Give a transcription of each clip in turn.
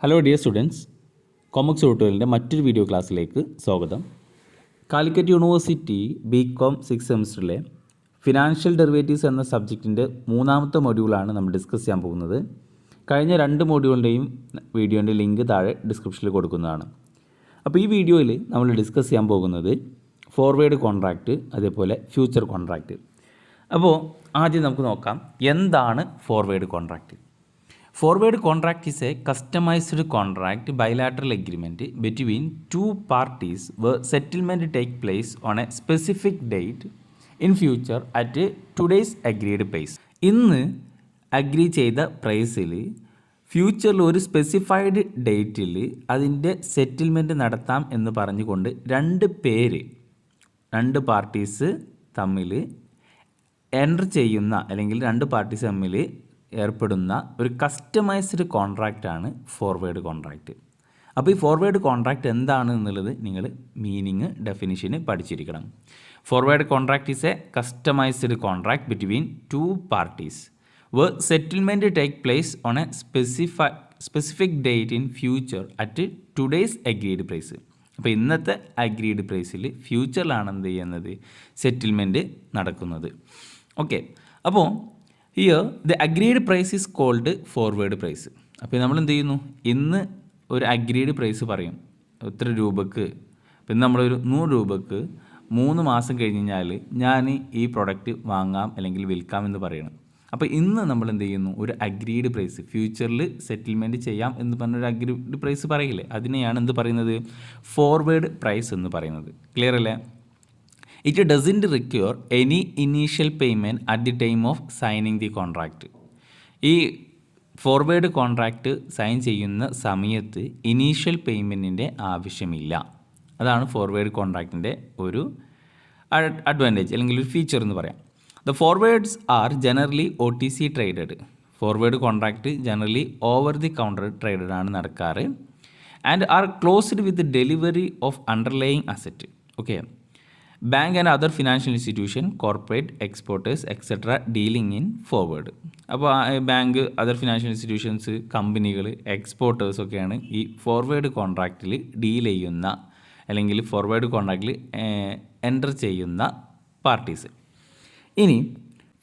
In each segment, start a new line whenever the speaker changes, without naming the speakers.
Hello dear students, കോമക്സ് ട്യൂട്ടോറിയലിൻ്റെ മറ്റൊരു വീഡിയോ ക്ലാസ്സിലേക്ക് സ്വാഗതം. കാലിക്കറ്റ് യൂണിവേഴ്സിറ്റി ബികോം 6th സെമിസ്റ്ററിലെ ഫിനാൻഷ്യൽ ഡെറിവേറ്റീവ്സ് എന്ന സബ്ജക്റ്റിൻ്റെ മൂന്നാമത്തെ മൊഡ്യൂളാണ് നമ്മൾ ഡിസ്കസ് ചെയ്യാൻ പോകുന്നത്. കഴിഞ്ഞ 2 മൊഡ്യൂളിൻ്റെയും വീഡിയോൻ്റെ ലിങ്ക് താഴെ ഡിസ്ക്രിപ്ഷനിൽ കൊടുക്കുന്നതാണ്. അപ്പോൾ ഈ വീഡിയോയിൽ നമ്മൾ ഡിസ്കസ് ചെയ്യാൻ പോകുന്നത് ഫോർവേഡ് കോൺട്രാക്റ്റ്, അതേപോലെ ഫ്യൂച്ചർ കോൺട്രാക്റ്റ്. അപ്പോൾ ആദ്യം നമുക്ക് നോക്കാം, എന്താണ് forward contract. Forward contract is a customized contract bilateral agreement between two parties where settlement take place on a specific date in future at today's agreed price. ഇന്ന് agri ചെയ്ത പ്രൈസിൽ ഫ്യൂച്ചറിൽ ഒരു സ്പെസിഫൈഡ് ഡേറ്റിൽ അതിൻ്റെ സെറ്റിൽമെൻറ്റ് നടത്താം എന്ന് പറഞ്ഞുകൊണ്ട് രണ്ട് പാർട്ടീസ് തമ്മിൽ എൻ്റർ ചെയ്യുന്ന അല്ലെങ്കിൽ 2 പാർട്ടീസ് തമ്മിൽ ഏർപ്പെടുന്ന ഒരു കസ്റ്റമൈസ്ഡ് കോൺട്രാക്റ്റാണ് ഫോർവേഡ് കോൺട്രാക്റ്റ്. അപ്പോൾ ഈ ഫോർവേഡ് കോൺട്രാക്റ്റ് എന്താണ് എന്നുള്ളത് നിങ്ങൾ മീനിങ് ഡെഫിനിഷന് പഠിച്ചിരിക്കണം. Forward contract is a customised contract between 2 parties where settlement take place on a specific date in future at today's agreed price. അപ്പോൾ ഇന്നത്തെ അഗ്രീഡ് പ്രൈസിൽ ഫ്യൂച്ചറിലാണ് എന്ത് ചെയ്യുന്നത്, സെറ്റിൽമെൻറ്റ് നടക്കുന്നത്. ഓക്കെ, അപ്പോൾ here the agreed price is called forward price. അപ്പോൾ നമ്മൾ എന്ത് ചെയ്യുന്നു, ഇന്ന് ഒരു അഗ്രീഡ് പ്രൈസ് പറയും, എത്ര രൂപക്ക്. അപ്പോൾ ഇന്ന് നമ്മളൊരു 100 രൂപക്ക് 3 മാസം കഴിഞ്ഞാൽ ഞാൻ ഈ പ്രൊഡക്റ്റ് വാങ്ങാം അല്ലെങ്കിൽ വിൽക്കാം എന്ന് പറയണം. അപ്പോൾ ഇന്ന് നമ്മൾ എന്ത് ചെയ്യുന്നു, ഒരു അഗ്രീഡ് പ്രൈസ്, ഫ്യൂച്ചറിൽ സെറ്റിൽമെൻറ്റ് ചെയ്യാം എന്ന് പറഞ്ഞൊരു അഗ്രീഡ് പ്രൈസ് പറയില്ലേ, അതിനെയാണ് എന്ത് പറയുന്നത്, ഫോർവേഡ് പ്രൈസ് എന്ന് പറയുന്നത്. ക്ലിയർ അല്ലേ? It doesn't require any initial payment at the time of signing the contract. ഈ ഫോർവേഡ് കോൺട്രാക്റ്റ് സൈൻ ചെയ്യുന്ന സമയത്ത് ഇനീഷ്യൽ പേയ്മെൻറ്റിൻ്റെ ആവശ്യമില്ല. അതാണ് ഫോർവേഡ് കോൺട്രാക്റ്റിൻ്റെ ഒരു അഡ്വാൻറ്റേജ് അല്ലെങ്കിൽ ഒരു ഫീച്ചർ എന്ന് പറയാം. The forwards are generally OTC traded. Forward contract generally over the counter traded ആണ് നടക്കാറ്. And are closed with delivery of underlying asset. Okay, bank and other financial institution, corporate, exporters etcetera dealing in forward. അപ്പോൾ bank, other financial institutions, കമ്പനികൾ, എക്സ്പോർട്ടേഴ്സൊക്കെയാണ് ഈ forward കോൺട്രാക്റ്റിൽ deal ചെയ്യുന്ന അല്ലെങ്കിൽ forward കോൺട്രാക്റ്റിൽ എൻ്റർ ചെയ്യുന്ന പാർട്ടീസ്. ഇനി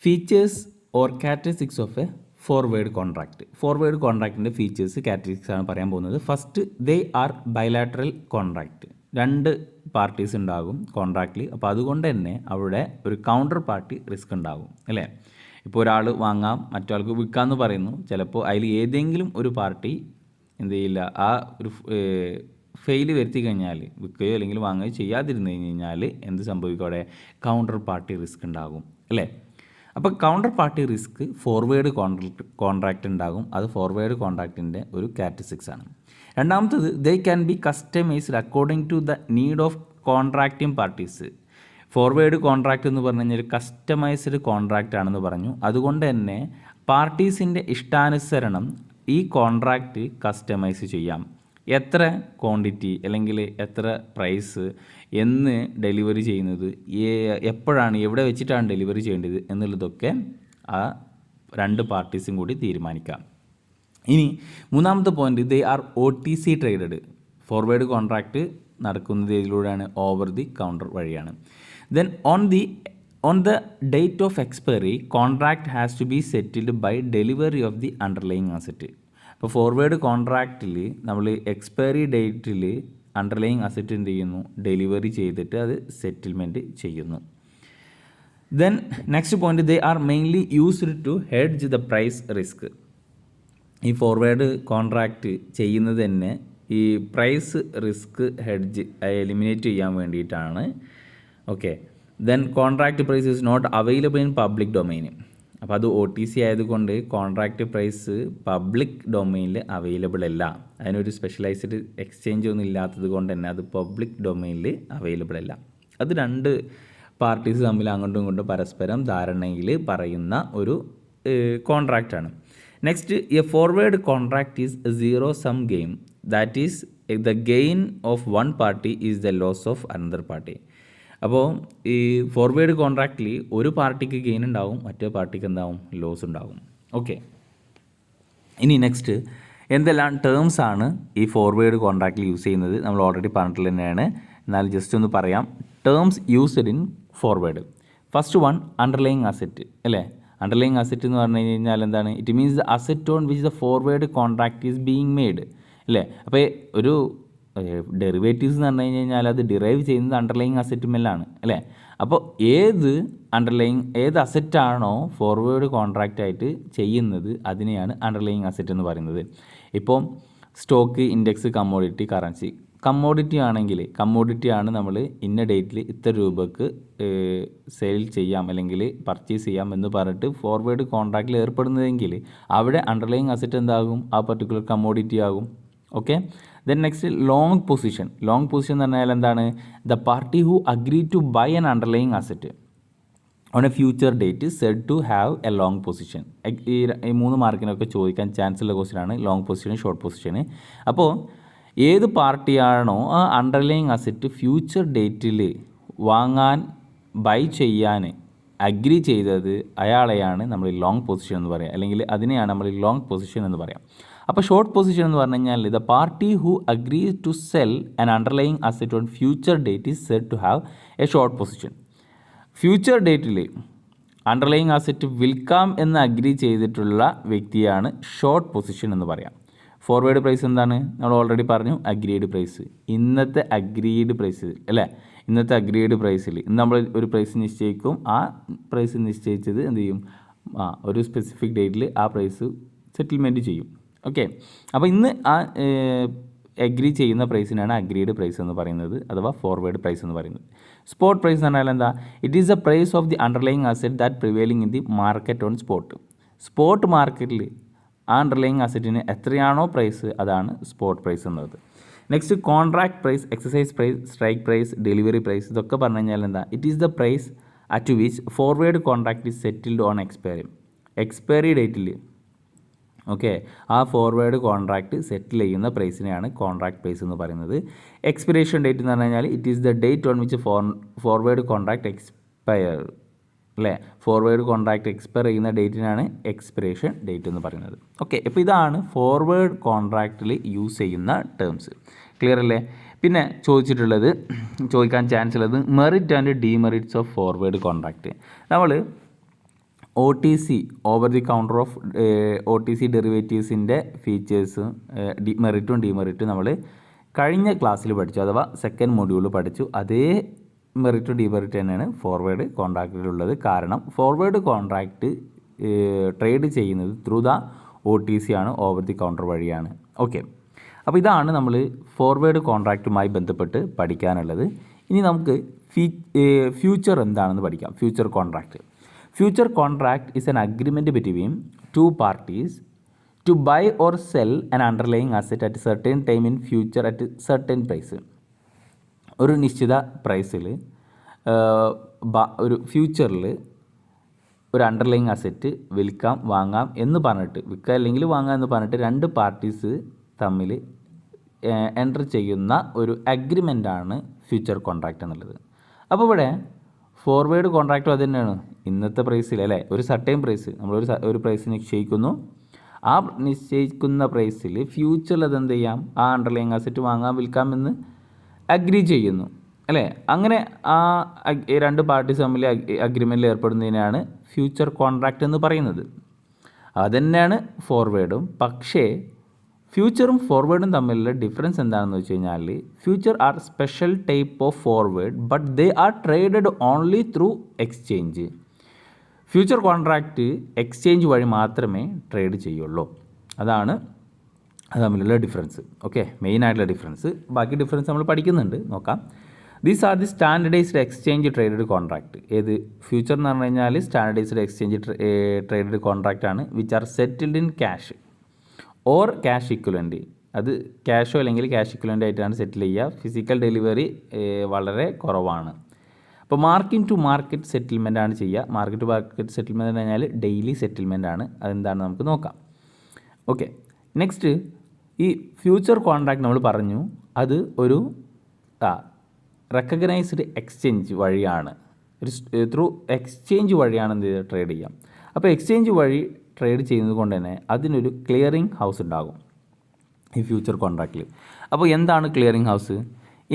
features or characteristics of a forward contract. ഫോർവേഡ് കോൺട്രാക്റ്റിൻ്റെ ഫീച്ചേഴ്സ്, കാരക്ടറിസ്റ്റിക്സ് ആണ് പറയാൻ പോകുന്നത്. First, they are bilateral contract. 2 parties ഉണ്ടാകും കോൺട്രാക്റ്റിൽ. അപ്പോൾ അതുകൊണ്ട് തന്നെ അവിടെ ഒരു കൗണ്ടർ പാർട്ടി റിസ്ക് ഉണ്ടാകും അല്ലേ. ഇപ്പോൾ ഒരാൾ വാങ്ങാം, മറ്റൊരാൾക്ക് വിൽക്കാമെന്ന് പറയുന്നു. ചിലപ്പോൾ അതിൽ ഏതെങ്കിലും ഒരു പാർട്ടി എന്ത് ചെയ്യില്ല, ആ ഒരു ഫെയിൽ വരുത്തി കഴിഞ്ഞാൽ, വിൽക്കുകയോ അല്ലെങ്കിൽ വാങ്ങുകയോ ചെയ്യാതിരുന്നു കഴിഞ്ഞാൽ എന്ത് സംഭവിക്കും, അവിടെ കൗണ്ടർ പാർട്ടി റിസ്ക് ഉണ്ടാകും അല്ലേ. അപ്പോൾ counter party risk forward contract ഉണ്ടാകും. അത് ഫോർവേഡ് കോൺട്രാക്റ്റിൻ്റെ ഒരു കാരക്ടറിസ്റ്റിക്സ് ആണ്. രണ്ടാമത്തത്, they can be customised according to the need of contracting parties. Forward contract എന്ന് പറഞ്ഞു കഴിഞ്ഞാൽ കസ്റ്റമൈസ്ഡ് കോൺട്രാക്റ്റ് ആണെന്ന് പറഞ്ഞു. അതുകൊണ്ട് തന്നെ പാർട്ടീസിൻ്റെ ഇഷ്ടാനുസരണം ഈ കോൺട്രാക്റ്റ് കസ്റ്റമൈസ് ചെയ്യാം. എത്ര ക്വാണ്ടിറ്റി അല്ലെങ്കിൽ എത്ര പ്രൈസ്, എന്ന് ഡെലിവറി ചെയ്യുന്നത്, എപ്പോഴാണ്, എവിടെ വെച്ചിട്ടാണ് ഡെലിവറി ചെയ്യേണ്ടത് എന്നുള്ളതൊക്കെ ആ 2 പാർട്ടീസും കൂടി തീരുമാനിക്കാം. ഇനി മൂന്നാമത്തെ point, they are OTC traded. Forward contract നടക്കുന്നത് ഇതിലൂടെയാണ്, ഓവർ ദി കൗണ്ടർ വഴിയാണ്. Then on the date of expiry contract has to be settled by delivery of the underlying asset. അപ്പോൾ ഫോർവേഡ് കോൺട്രാക്റ്റിൽ നമ്മൾ എക്സ്പയറി ഡേറ്റിൽ അണ്ടർലൈയിങ് അസറ്റ് എന്ത് ചെയ്യുന്നു, delivery ചെയ്തിട്ട് അത് സെറ്റിൽമെൻറ്റ് ചെയ്യുന്നു. Then next point, they are mainly used to hedge the price risk. ഈ forward contract ചെയ്യുന്നത് തന്നെ ഈ പ്രൈസ് റിസ്ക് ഹെഡ്ജ് എലിമിനേറ്റ് ചെയ്യാൻ വേണ്ടിയിട്ടാണ്. Okay, then contract price is not available in public domain. അപ്പോൾ അത് OTC ആയതുകൊണ്ട് കോൺട്രാക്റ്റ് പ്രൈസ് പബ്ലിക് ഡൊമൈനിൽ അവൈലബിൾ അല്ല. അതിനൊരു സ്പെഷ്യലൈസ്ഡ് എക്സ്ചേഞ്ച് ഒന്നും ഇല്ലാത്തത് കൊണ്ട് തന്നെ അത് പബ്ലിക് ഡൊമൈനിൽ അവൈലബിൾ അല്ല. അത് 2 പാർട്ടീസ് തമ്മിൽ അങ്ങോട്ടും ഇങ്ങോട്ടും പരസ്പരം ധാരണയിൽ പറയുന്ന ഒരു കോൺട്രാക്റ്റാണ്. Next, a forward contract is a zero sum game. That is the gain of 1 party is the loss of another party. അപ്പോൾ ഈ ഫോർവേഡ് കോൺട്രാക്റ്റിൽ ഒരു പാർട്ടിക്ക് ഗെയിൻ ഉണ്ടാവും, മറ്റേ പാർട്ടിക്ക് എന്താവും, ലോസ് ഉണ്ടാവും. ഓക്കെ, ഇനി നെക്സ്റ്റ്, എന്തെല്ലാം ടേംസ് ആണ് ഈ ഫോർവേഡ് കോൺട്രാക്റ്റിൽ യൂസ് ചെയ്യുന്നത് നമ്മൾ ഓൾറെഡി പറഞ്ഞിട്ടുള്ള തന്നെയാണ്. എന്നാൽ ജസ്റ്റ് ഒന്ന് പറയാം. Terms used in forward. First one underlying asset അല്ലേ. അണ്ടർലൈയിങ് അസറ്റ് എന്ന് പറഞ്ഞു കഴിഞ്ഞാൽ എന്താണ്? It means the asset on which the forward contract is being made അല്ലേ. അപ്പോൾ ഒരു ഡെറിവേറ്റീവ്സ് എന്ന് പറഞ്ഞു കഴിഞ്ഞാൽ അത് ഡിറൈവ് ചെയ്യുന്നത് അണ്ടർലൈയിങ് അസറ്റുമെല്ലാണ് അല്ലേ. അപ്പോൾ ഏത് അസറ്റാണോ ഫോർവേഡ് കോൺട്രാക്റ്റ് ആയിട്ട് ചെയ്യുന്നത് അതിനെയാണ് അണ്ടർലൈയിങ് അസറ്റ് എന്ന് പറയുന്നത്. ഇപ്പോൾ stock, index, commodity, currency. Commodity ആണ് നമ്മൾ ഇന്ന ഡേറ്റിൽ ഇത്ര രൂപക്ക് സെയിൽ ചെയ്യാം അല്ലെങ്കിൽ പർച്ചേസ് ചെയ്യാം എന്ന് പറഞ്ഞിട്ട് ഫോർവേഡ് കോൺട്രാക്റ്റിൽ ഏർപ്പെടുന്നതെങ്കിൽ അവിടെ അണ്ടർലൈയിങ് അസറ്റ് എന്താകും? ആ പർട്ടിക്കുലർ കമ്മോഡിറ്റി ആകും. Okay. Then next long position. Long position എന്ന് പറഞ്ഞാൽ എന്താണ്? The party who agree to buy an underlying asset on a future date said to have a long position. ഈ 3 മാർക്കിനൊക്കെ ചോദിക്കാൻ chance ഉള്ള ക്വസ്റ്റ്യനാണ് ലോങ് പൊസിഷൻ, ഷോർട്ട് പൊസിഷന്. അപ്പോൾ ഏത് പാർട്ടിയാണോ ആ അണ്ടർലൈയിങ് അസറ്റ് ഫ്യൂച്ചർ ഡേറ്റിൽ വാങ്ങാൻ ബൈ ചെയ്യാൻ അഗ്രി ചെയ്തത് അയാളെയാണ് നമ്മൾ ലോങ് പൊസിഷൻ എന്ന് പറയുക, അല്ലെങ്കിൽ അതിനെയാണ് നമ്മൾ ലോങ് പൊസിഷൻ എന്ന് പറയാം. അപ്പോൾ ഷോർട്ട് പൊസിഷൻ എന്ന് പറഞ്ഞു കഴിഞ്ഞാൽ the party who agree to sell an underlying asset on future date is said to have a short position. Future ഡേറ്റിൽ അണ്ടർലൈയിങ് അസറ്റ് വിൽക്കാം എന്ന് അഗ്രി ചെയ്തിട്ടുള്ള വ്യക്തിയാണ് ഷോർട്ട് പൊസിഷൻ എന്ന് പറയാം. ഫോർവേഡ് പ്രൈസ് എന്താണ്? നമ്മൾ ഓൾറെഡി പറഞ്ഞു, അഗ്രീഡ് പ്രൈസ്. ഇന്നത്തെ അഗ്രീഡ് പ്രൈസ് അല്ലേ. ഇന്നത്തെ അഗ്രീഡ് പ്രൈസിൽ ഇന്ന് നമ്മൾ ഒരു പ്രൈസ് നിശ്ചയിക്കും. ആ പ്രൈസ് നിശ്ചയിച്ചത് എന്ത് ചെയ്യും? ഒരു സ്പെസിഫിക് ഡേറ്റിൽ ആ പ്രൈസ് സെറ്റിൽമെൻറ്റ് ചെയ്യും. ഓക്കെ. അപ്പോൾ ഇന്ന് ആ അഗ്രി ചെയ്യുന്ന പ്രൈസിനാണ് അഗ്രീഡ് പ്രൈസ് എന്ന് പറയുന്നത്, അഥവാ ഫോർവേഡ് പ്രൈസ് എന്ന് പറയുന്നത്. സ്പോട്ട് പ്രൈസ് എന്ന് പറഞ്ഞാൽ എന്താ? It is the price of the underlying asset that prevailing in the market on spot. Spot മാർക്കറ്റിൽ ആ അണ്ടർലൈയിങ് അസറ്റിന് എത്രയാണോ പ്രൈസ് അതാണ് സ്പോട്ട് പ്രൈസ് എന്നത്. Next contract price, exercise price, strike price, delivery price. ഇതൊക്കെ പറഞ്ഞു കഴിഞ്ഞാൽ എന്താ? It is the price at which forward contract is settled on expiry ഡേറ്റിൽ ഓക്കെ ആ ഫോർവേഡ് കോൺട്രാക്റ്റ് സെറ്റിൽ ചെയ്യുന്ന പ്രൈസിനെയാണ് കോൺട്രാക്ട് പ്രൈസ് എന്ന് പറയുന്നത്. എക്സ്പിറേഷൻ ഡേറ്റ് എന്ന് പറഞ്ഞു കഴിഞ്ഞാൽ it is the date on which forward contract expire അല്ലേ. ഫോർവേഡ് കോൺട്രാക്റ്റ് എക്സ്പയർ ചെയ്യുന്ന ഡേറ്റിനാണ് എക്സ്പിറേഷൻ ഡേറ്റ് എന്ന് പറയുന്നത്. ഓക്കെ. അപ്പോൾ ഇതാണ് ഫോർവേഡ് കോൺട്രാക്റ്റിൽ യൂസ് ചെയ്യുന്ന ടേംസ്. ക്ലിയർ അല്ലേ? പിന്നെ ചോദിക്കാൻ ചാൻസ് ഉള്ളത് merit and demerits of forward contract. നമ്മൾ OTC over the counter of OTC ഡെറിവേറ്റീവ്സിൻ്റെ ഫീച്ചേഴ്സും മെറിറ്റും ഡീമെറിറ്റും നമ്മൾ കഴിഞ്ഞ ക്ലാസ്സിൽ പഠിച്ചു, അഥവാ സെക്കൻഡ് മൊഡ്യൂളിൽ പഠിച്ചു. അതേ മെറിറ്റ് ഡീമെറിറ്റ് തന്നെയാണ് ഫോർവേഡ് കോൺട്രാക്റ്റിലുള്ളത്. കാരണം ഫോർവേഡ് കോൺട്രാക്റ്റ് ട്രേഡ് ചെയ്യുന്നത് ത്രൂ ദ OTC ആണ്, ഓവർ ദി കൗണ്ടർ വഴിയാണ്. ഓക്കെ. അപ്പോൾ ഇതാണ് നമ്മൾ ഫോർവേഡ് കോൺട്രാക്റ്റുമായി ബന്ധപ്പെട്ട് പഠിക്കാനുള്ളത്. ഇനി നമുക്ക് ഫ്യൂച്ചർ എന്താണെന്ന് പഠിക്കാം. Future contract is an agreement between 2 parties to buy or sell an underlying asset at a certain time in future at a certain price. ഒരു നിശ്ചിത പ്രൈസിൽ ഒരു ഫ്യൂച്ചറിൽ ഒരു അണ്ടർലൈയിങ് അസറ്റ് വിൽക്കാം, വാങ്ങാം എന്ന് പറഞ്ഞിട്ട്, വിൽക്കുക അല്ലെങ്കിൽ വാങ്ങാം എന്ന് പറഞ്ഞിട്ട് 2 പാർട്ടീസ് തമ്മിൽ എൻ്റർ ചെയ്യുന്ന ഒരു അഗ്രിമെൻ്റാണ് ഫ്യൂച്ചർ കോൺട്രാക്റ്റ് എന്നുള്ളത്. അപ്പോൾ ഇവിടെ ഫോർവേഡ് കോൺട്രാക്റ്റും അത് തന്നെയാണ്. ഇന്നത്തെ പ്രൈസിൽ അല്ലേ, ഒരു സർട്ടൈൻ പ്രൈസ് ഒരു പ്രൈസ് നിശ്ചയിക്കുന്നു. ആ നിശ്ചയിക്കുന്ന പ്രൈസിൽ ഫ്യൂച്ചറിൽ അതെന്ത് ചെയ്യാം? ആ അണ്ടർലൈയിങ് അസറ്റ് വാങ്ങാം, വിൽക്കാം എന്ന് അഗ്രി ചെയ്യുന്നു അല്ലേ. അങ്ങനെ ആ 2 പാർട്ടീസ് തമ്മിൽ അഗ്രിമെൻറ്റിൽ ഏർപ്പെടുന്നതിനാണ് ഫ്യൂച്ചർ കോൺട്രാക്റ്റ് എന്ന് പറയുന്നത്. അതുതന്നെയാണ് ഫോർവേഡും. പക്ഷേ ഫ്യൂച്ചറും ഫോർവേഡും തമ്മിലുള്ള ഡിഫറൻസ് എന്താണെന്ന് വെച്ച് കഴിഞ്ഞാൽ future are special type of forward but they are traded only through exchange. Future contract exchange വഴി മാത്രമേ ട്രേഡ് ചെയ്യുള്ളൂ. അതാണ് അത് തമ്മിലുള്ള ഡിഫറൻസ്. ഓക്കെ, മെയിനായിട്ടുള്ള ഡിഫറൻസ്. ബാക്കി ഡിഫറൻസ് നമ്മൾ പഠിക്കുന്നുണ്ട്, നോക്കാം. These are the standardised exchange traded contract. ഏത്? ഫ്യൂച്ചർ എന്ന് പറഞ്ഞു കഴിഞ്ഞാൽ സ്റ്റാൻഡർഡൈസ്ഡ് എക്സ്ചേഞ്ച് ട്രേഡഡ് കോൺട്രാക്റ്റ് ആണ്. Which are settled in cash or cash equivalent. അത് ക്യാഷോ അല്ലെങ്കിൽ ക്യാഷ് ഇക്വലൻ്റ് ആയിട്ടാണ് സെറ്റിൽ ചെയ്യുക. ഫിസിക്കൽ ഡെലിവറി വളരെ കുറവാണ്. അപ്പോൾ മാർക്കറ്റ് ടു മാർക്കറ്റ് സെറ്റിൽമെൻ്റ് ആണ് ചെയ്യുക. മാർക്കറ്റ് ടു മാർക്കറ്റ് സെറ്റിൽമെൻറ്റ് എന്ന് പറഞ്ഞാൽ ഡെയിലി സെറ്റിൽമെൻ്റ് ആണ്. അതെന്താണെന്ന് നമുക്ക് നോക്കാം. ഓക്കെ, നെക്സ്റ്റ് ഈ ഫ്യൂച്ചർ കോൺട്രാക്റ്റ് നമ്മൾ പറഞ്ഞു, അത് ഒരു റെക്കഗ്നൈസ്ഡ് എക്സ്ചേഞ്ച് വഴിയാണ്, ത്രൂ എക്സ്ചേഞ്ച് വഴിയാണ് എന്ത് ചെയ്യുക, ട്രേഡ് ചെയ്യാം. അപ്പോൾ എക്സ്ചേഞ്ച് വഴി ട്രേഡ് ചെയ്യുന്നത് കൊണ്ട് തന്നെ അതിനൊരു ക്ലിയറിംഗ് ഹൗസ് ഉണ്ടാകും. ഈ ഫ്യൂച്ചർ കോൺട്രാക്റ്റിൽ. അപ്പോൾ എന്താണ് clearing house?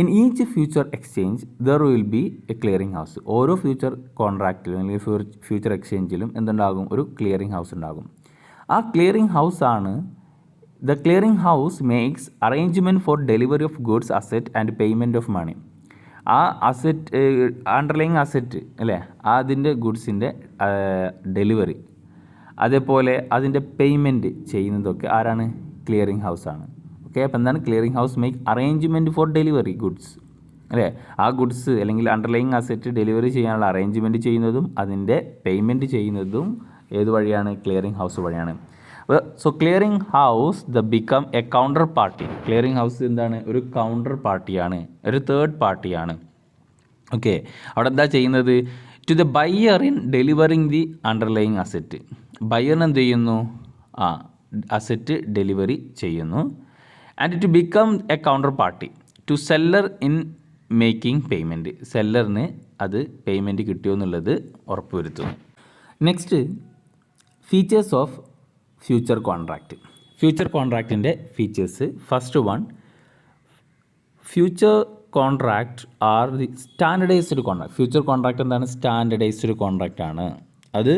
In each future exchange there will be a clearing house. ഓരോ ഫ്യൂച്ചർ കോൺട്രാക്റ്റിലും അല്ലെങ്കിൽ ഫ്യൂച്ചർ എക്സ്ചേഞ്ചിലും എന്തുണ്ടാകും? ഒരു ക്ലിയറിംഗ് ഹൗസ് ഉണ്ടാകും. ആ ക്ലിയറിംഗ് ഹൗസ് ആണ് the clearing house makes arrangement for delivery of goods, asset and payment of money. ആ അസെറ്റ്, അണ്ടർലൈങ് അസെറ്റ് അല്ലേ, അതിൻ്റെ ഗുഡ്സിൻ്റെ ഡെലിവറി, അതേപോലെ അതിൻ്റെ പേയ്മെൻറ്റ് ചെയ്യുന്നതൊക്കെ ആരാണ്? ക്ലിയറിംഗ് ഹൗസാണ്. ഓക്കെ, അപ്പോൾ എന്താണ് clearing house? Make arrangement for delivery goods അല്ലേ, ആ ഗുഡ്സ് അല്ലെങ്കിൽ അണ്ടർലൈങ് അസെറ്റ് ഡെലിവറി ചെയ്യാനുള്ള അറേഞ്ച്മെൻറ്റ് ചെയ്യുന്നതും അതിൻ്റെ പേയ്മെൻറ്റ് ചെയ്യുന്നതും ഏത് വഴിയാണ്? ക്ലിയറിംഗ് ഹൗസ് വഴിയാണ്. So clearing house the become a counter party. Clearing house എന്താണ്? ഒരു കൗണ്ടർ പാർട്ടിയാണ്, ഒരു തേർഡ് പാർട്ടിയാണ്. ഓക്കെ, അവിടെ എന്താ ചെയ്യുന്നത്? To the buyer in delivering the underlying asset. ബയ്യറിന് എന്ത് ചെയ്യുന്നു? അസെറ്റ് ഡെലിവറി ചെയ്യുന്നു. And to become a counter party to seller in making payment. സെല്ലറിന് അത് പേയ്മെൻറ്റ് കിട്ടിയോ എന്നുള്ളത് ഉറപ്പുവരുത്തുന്നു. Next, features of future contract. Future കോൺട്രാക്റ്റിൻ്റെ features. First one, future contract are the standardised contract. Future contract എന്താണ്? Standardised contract ആണ്. അത്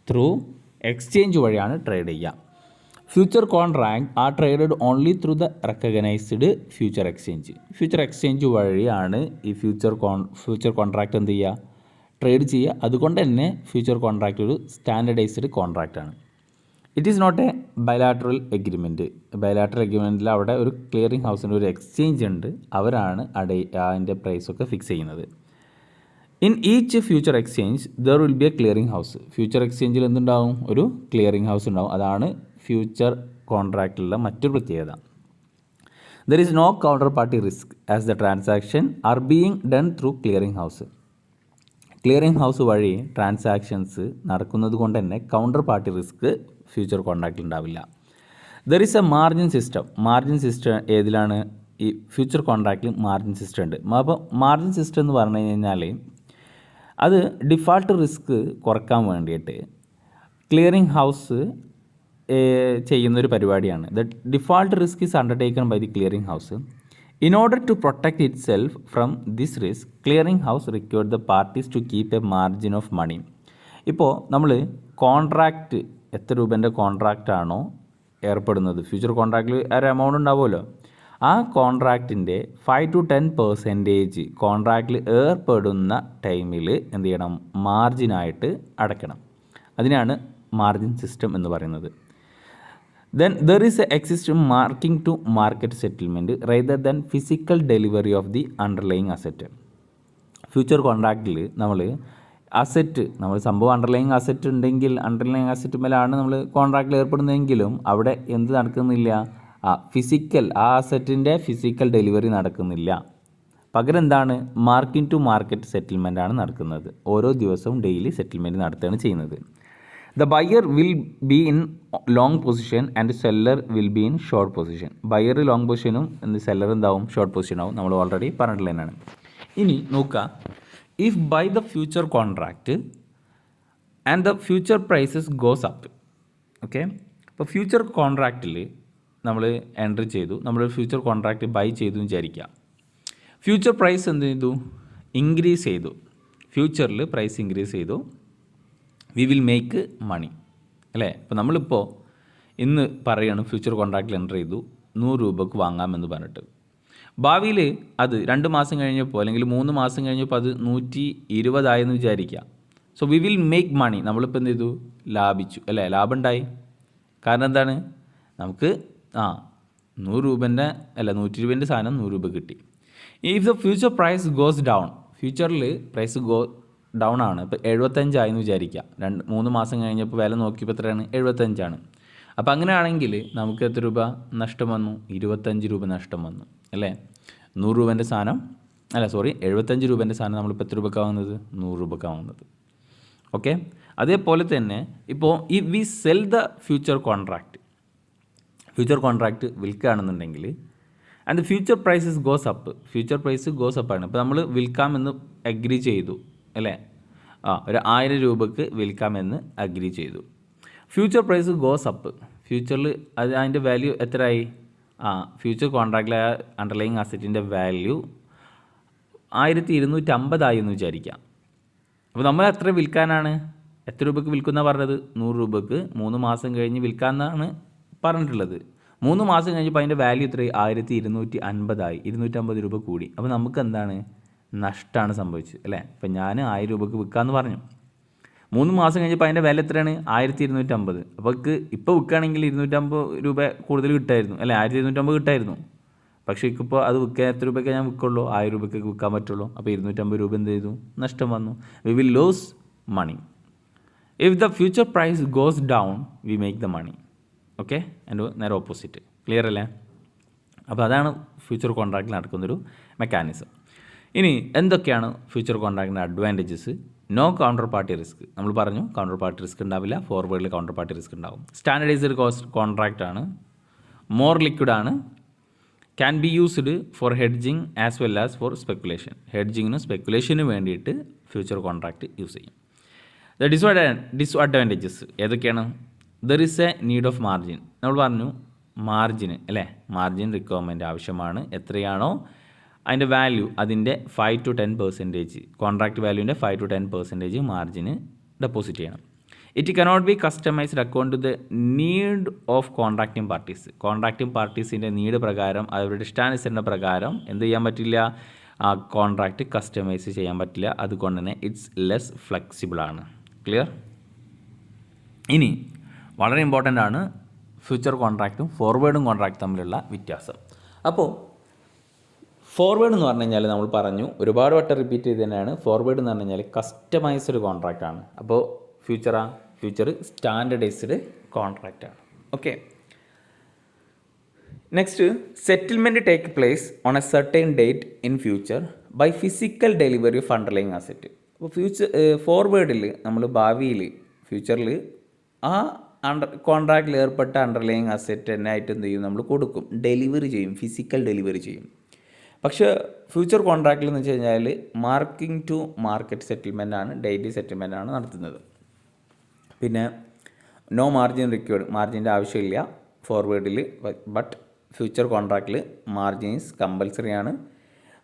through exchange വഴിയാണ് ട്രേഡ് ചെയ്യുക. Future contract are traded only through the recognised future exchange. Future exchange വഴിയാണ് ഈ future contract എന്ത് ചെയ്യുക? ട്രേഡ് ചെയ്യുക. അതുകൊണ്ട് തന്നെ ഫ്യൂച്ചർ കോൺട്രാക്റ്റ് ഒരു സ്റ്റാൻഡർഡൈസ്ഡ് കോൺട്രാക്റ്റാണ്. It is not a bilateral agreement. Bilateral എഗ്രിമെൻറ്റിൽ അവിടെ ഒരു ക്ലിയറിംഗ് ഹൗസിൻ്റെ ഒരു എക്സ്ചേഞ്ച് ഉണ്ട്, അവരാണ് അതിൻ്റെ പ്രൈസൊക്കെ ഫിക്സ് ചെയ്യുന്നത്. In each future exchange there will be a clearing house. Future എക്സ്ചേഞ്ചിൽ എന്തുണ്ടാവും? ഒരു ക്ലിയറിംഗ് ഹൗസ് ഉണ്ടാവും. അതാണ് ഫ്യൂച്ചർ കോൺട്രാക്റ്റിലുള്ള മറ്റൊരു പ്രത്യേകത. There is no counter party risk as the transaction are being done through clearing house. Clearing house വഴി transactions നടക്കുന്നത് കൊണ്ട് തന്നെ കൗണ്ടർ പാർട്ടി റിസ്ക് ഫ്യൂച്ചർ കോൺട്രാക്റ്റിൽ ഉണ്ടാവില്ല. There is a margin system. Margin system ഏതിലാണ്? ഈ ഫ്യൂച്ചർ കോൺട്രാക്റ്റിൽ മാർജിൻ സിസ്റ്റം ഉണ്ട്. അപ്പോൾ മാർജിൻ സിസ്റ്റം എന്ന് പറഞ്ഞു കഴിഞ്ഞാൽ അത് ഡിഫാൾട്ട് റിസ്ക് കുറക്കാൻ വേണ്ടിയിട്ട് ക്ലിയറിംഗ് ഹൗസ് ചെയ്യുന്നൊരു പരിപാടിയാണ്. The default risk is undertaken by the clearing house. In order to protect itself from this risk clearing house required the parties to keep a margin of money. ഇപ്പോൾ നമ്മൾ contract എത്ര രൂപേൻ്റെ കോൺട്രാക്റ്റാണോ ഏർപ്പെടുന്നത്, future കോൺട്രാക്റ്റിൽ ഒരു amount ഉണ്ടാവുമല്ലോ, ആ കോൺട്രാക്റ്റിൻ്റെ 5 to 10% കോൺട്രാക്റ്റിൽ ഏർപ്പെടുന്ന ടൈമിൽ എന്ത് ചെയ്യണം? മാർജിനായിട്ട് അടയ്ക്കണം. അതിനാണ് മാർജിൻ സിസ്റ്റം എന്ന് പറയുന്നത്. Then there is a exist marking to market settlement rather than physical delivery of the underlying asset. Future കോൺട്രാക്റ്റിൽ നമ്മൾ സംഭവം അണ്ടർലൈങ് അസെറ്റ് ഉണ്ടെങ്കിൽ അണ്ടർലൈങ് അസെറ്റ് മേലാണ് നമ്മൾ കോൺട്രാക്റ്റിൽ ഏർപ്പെടുന്നതെങ്കിലും അവിടെ എന്ത് നടക്കുന്നില്ല? ആ അസെറ്റിൻ്റെ ഫിസിക്കൽ ഡെലിവറി നടക്കുന്നില്ല. പകരം എന്താണ്? മാർക്കിംഗ് ടു മാർക്കറ്റ് സെറ്റിൽമെൻ്റ് ആണ് നടക്കുന്നത്. ഓരോ ദിവസവും ഡെയിലി സെറ്റിൽമെൻറ്റ് നടത്തുകയാണ് ചെയ്യുന്നത്. The buyer will be in long position and seller will be in short position. Buyer long പൊസിഷനും സെല്ലർ എന്താവും? ഷോർട്ട് പൊസിഷനാവും. നമ്മൾ ഓൾറെഡി പറഞ്ഞിട്ടുള്ളതാണ്. ഇനി നോക്കുക, if buy the future contract and the future prices goes up. Okay, അപ്പോൾ future കോൺട്രാക്റ്റിൽ നമ്മൾ എൻട്രി ചെയ്തു, നമ്മൾ ഫ്യൂച്ചർ കോൺട്രാക്റ്റ് ബൈ ചെയ്തു വിചാരിക്കുക. ഫ്യൂച്ചർ പ്രൈസ് എന്ത് ചെയ്തു? ഇൻക്രീസ് ചെയ്തു. ഫ്യൂച്ചറിൽ പ്രൈസ് ഇൻക്രീസ് ചെയ്തു. വി വിൽ മേക്ക് മണി അല്ലേ. അപ്പോൾ നമ്മളിപ്പോൾ ഇന്ന് പറയുകയാണ് ഫ്യൂച്ചർ കോൺട്രാക്റ്റിൽ എൻ്റർ ചെയ്തു 100 രൂപക്ക് വാങ്ങാമെന്ന് പറഞ്ഞിട്ട്. ഭാവിയിൽ അത് 2 മാസം കഴിഞ്ഞപ്പോൾ അല്ലെങ്കിൽ 3 മാസം കഴിഞ്ഞപ്പോൾ അത് 120 ആയെന്ന് വിചാരിക്കുക. So we will make money. നമ്മളിപ്പോൾ എന്ത് ചെയ്തു? ലാഭിച്ചു അല്ലേ, ലാഭം ഉണ്ടായി. കാരണം എന്താണ്? നമുക്ക് 100 രൂപേൻ്റെ 120 സാധനം 100 രൂപ കിട്ടി. If the future price goes down, ഫ്യൂച്ചറിൽ പ്രൈസ് ഡൗൺ ആണ്. ഇപ്പോൾ 75 ആയെന്ന് വിചാരിക്കുക. 3 മാസം കഴിഞ്ഞപ്പോൾ വില നോക്കിയപ്പോൾ എത്രയാണ്? 75 ആണ്. അപ്പോൾ അങ്ങനെയാണെങ്കിൽ നമുക്ക് എത്ര രൂപ നഷ്ടം വന്നു? 25 രൂപ നഷ്ടം വന്നു അല്ലേ. 100 രൂപേൻ്റെ സാധനം 75 രൂപേൻ്റെ സാധനം നമ്മളിപ്പോൾ എത്ര രൂപയ്ക്കാണ് വാങ്ങുന്നത്? 100 രൂപയ്ക്കാണ് വാങ്ങുന്നത്. ഓക്കെ, അതേപോലെ തന്നെ ഇപ്പോൾ ഈ we sell the future contract വിൽക്കുകയാണെന്നുണ്ടെങ്കിൽ and the future prices goes up, future price goes up ആണ്. ഇപ്പോൾ നമ്മൾ വിൽക്കാമെന്ന് അഗ്രി ചെയ്തു അല്ലേ, ഒരു 1000 രൂപക്ക് വിൽക്കാമെന്ന് അഗ്രി ചെയ്തു. ഫ്യൂച്ചർ പ്രൈസ് ഗോസ് അപ്പ്, ഫ്യൂച്ചറിൽ അതിൻ്റെ വാല്യൂ എത്രയായി? ഫ്യൂച്ചർ കോൺട്രാക്റ്റിലെ അണ്ടർലൈങ് അസറ്റിൻ്റെ വാല്യൂ 1250 എന്ന് വിചാരിക്കാം. അപ്പോൾ നമ്മൾ എത്ര വിൽക്കാനാണ്, എത്ര രൂപയ്ക്ക് വിൽക്കുന്ന പറഞ്ഞത്? 100 രൂപയ്ക്ക് 3 മാസം കഴിഞ്ഞ് വിൽക്കാമെന്നാണ് പറഞ്ഞിട്ടുള്ളത്. 3 മാസം കഴിഞ്ഞപ്പോൾ അതിൻ്റെ വാല്യൂ എത്ര? 1250 250 രൂപ കൂടി. അപ്പോൾ നമുക്ക് എന്താണ്? നഷ്ടമാണ് സംഭവിച്ചത് അല്ലേ? അപ്പം ഞാൻ 1000 രൂപയ്ക്ക് വിൽക്കാമെന്ന് പറഞ്ഞു. 3 മാസം കഴിഞ്ഞപ്പോൾ അതിൻ്റെ വില എത്രയാണ്? 1250. അപ്പോൾ ഇപ്പോൾ വിൽക്കുകയാണെങ്കിൽ 250 രൂപ കൂടുതൽ കിട്ടായിരുന്നു അല്ലേ? 1250 കിട്ടായിരുന്നു. പക്ഷേ ഇപ്പോൾ അത് വിൽക്കാൻ എത്ര രൂപയ്ക്ക് ഞാൻ വിൽക്കുള്ളൂ? 1000 രൂപയ്ക്ക് വിൽക്കാൻ പറ്റുള്ളൂ. അപ്പോൾ 250 രൂപ എന്ത് ചെയ്തു? നഷ്ടം വന്നു. We will lose money. If the future price goes down we make the money. Okay, എൻ്റെ നേരെ ഓപ്പോസിറ്റ്. ക്ലിയർ അല്ലേ? അപ്പോൾ അതാണ് ഫ്യൂച്ചർ കോൺട്രാക്റ്റിൽ നടക്കുന്നൊരു മെക്കാനിസം. ഇനി എന്തൊക്കെയാണ് ഫ്യൂച്ചർ കോൺട്രാക്റ്റിൻ്റെ അഡ്വാൻറ്റേജസ്? No counter party risk. നമ്മൾ പറഞ്ഞു കൗണ്ടർ പാർട്ടി റിസ്ക് ഉണ്ടാവില്ല. ഫോർവേഡിൽ കൗണ്ടർ പാർട്ടി റിസ്ക് ഉണ്ടാവും. സ്റ്റാൻഡർഡൈസ്ഡ് കോൺട്രാക്റ്റ് ആണ്. മോർ ലിക്വിഡ് ആണ്. Can be used for hedging as well as for speculation. ഹെഡ്ജിങ്ങിനും സ്പെക്കുലേഷനും വേണ്ടിയിട്ട് ഫ്യൂച്ചർ കോൺട്രാക്റ്റ് യൂസ് ചെയ്യും. ദ ഡിസ്അഡ്വാൻറ്റേജസ് ഏതൊക്കെയാണ്? There is a need of margin. നമ്മൾ പറഞ്ഞു മാർജിന് അല്ലേ? മാർജിൻ റിക്വയർമെൻറ്റ് ആവശ്യമാണ്. എത്രയാണോ അതിൻ്റെ വാല്യൂ അതിൻ്റെ 5 to 10% കോൺട്രാക്റ്റ് വാല്യൂവിൻ്റെ 5 to 10% മാർജിന് ഡെപ്പോസിറ്റ് ചെയ്യണം. It cannot be customised according to the need of contracting parties. Contracting പാർട്ടീസിൻ്റെ നീഡ് പ്രകാരം, അവരുടെ ഇഷ്ടാനുസരണ പ്രകാരം എന്ത് ചെയ്യാൻ പറ്റില്ല? ആ കോൺട്രാക്റ്റ് കസ്റ്റമൈസ് ചെയ്യാൻ പറ്റില്ല. അതുകൊണ്ട് തന്നെ ഇറ്റ്സ് ലെസ് ഫ്ലെക്സിബിളാണ്. ക്ലിയർ? ഇനി വളരെ ഇമ്പോർട്ടൻ്റ് ആണ് ഫ്യൂച്ചർ കോൺട്രാക്റ്റും ഫോർവേഡും കോൺട്രാക്റ്റും തമ്മിലുള്ള വ്യത്യാസം. അപ്പോൾ ഫോർവേഡ് എന്ന് പറഞ്ഞു കഴിഞ്ഞാൽ നമ്മൾ പറഞ്ഞു, ഒരുപാട് വട്ടം റിപ്പീറ്റ് ചെയ്ത് തന്നെയാണ്. ഫോർവേഡ് എന്ന് പറഞ്ഞു കഴിഞ്ഞാൽ കസ്റ്റമൈസ്ഡ് കോൺട്രാക്റ്റ് ആണ്. അപ്പോൾ ഫ്യൂച്ചർ സ്റ്റാൻഡർഡൈസ്ഡ് കോൺട്രാക്റ്റ് ആണ്. Okay, next, settlement take place on a certain date in future by physical delivery of underlying asset. അപ്പോൾ ഫോർവേഡിൽ നമ്മൾ ഭാവിയിൽ ഫ്യൂച്ചറിൽ ആ കോൺട്രാക്റ്റിൽ ഏർപ്പെട്ട അണ്ടർലൈങ് അസറ്റ് തന്നെ ആയിട്ട് എന്ത് ചെയ്യും? നമ്മൾ കൊടുക്കും, ഡെലിവറി ചെയ്യും, ഫിസിക്കൽ ഡെലിവറി ചെയ്യും. പക്ഷേ ഫ്യൂച്ചർ കോൺട്രാക്റ്റിൽ എന്ന് വെച്ച് കഴിഞ്ഞാൽ മാർക്കിംഗ് ടു മാർക്കറ്റ് സെറ്റിൽമെൻ്റ് ആണ്, ഡെയിലി സെറ്റിൽമെൻ്റ് ആണ് നടത്തുന്നത്. പിന്നെ നോ മാർജിൻ റിക്വയർഡ്, മാർജിൻ്റെ ആവശ്യമില്ല ഫോർവേഡിൽ. ബട്ട് ഫ്യൂച്ചർ കോൺട്രാക്റ്റിൽ മാർജിൻ ഈസ് കമ്പൽസറി ആണ്.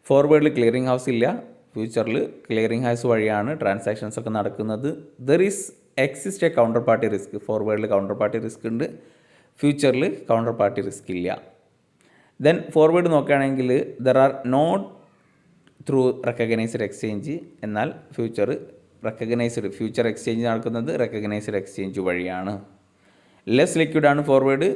ഫോർവേഡിൽ ക്ലിയറിംഗ് ഹൗസ് ഇല്ല, ഫ്യൂച്ചറിൽ ക്ലിയറിംഗ് ഹൗസ് വഴിയാണ് ട്രാൻസാക്ഷൻസ് ഒക്കെ നടക്കുന്നത്. There is exist a counter party risk. ഫോർവേഡിൽ കൗണ്ടർ പാർട്ടി റിസ്ക് ഉണ്ട്, ഫ്യൂച്ചറിൽ കൗണ്ടർ പാർട്ടി റിസ്ക് ഇല്ല. ദെൻ ഫോർവേഡ് നോക്കുകയാണെങ്കിൽ there are not through recognised exchange. എന്നാൽ ഫ്യൂച്ചർ എക്സ്ചേഞ്ച് നടക്കുന്നത് റെക്കഗ്നൈസ്ഡ് എക്സ്ചേഞ്ച് വഴിയാണ്. ലെസ് ലിക്വിഡാണ് ഫോർവേഡ്,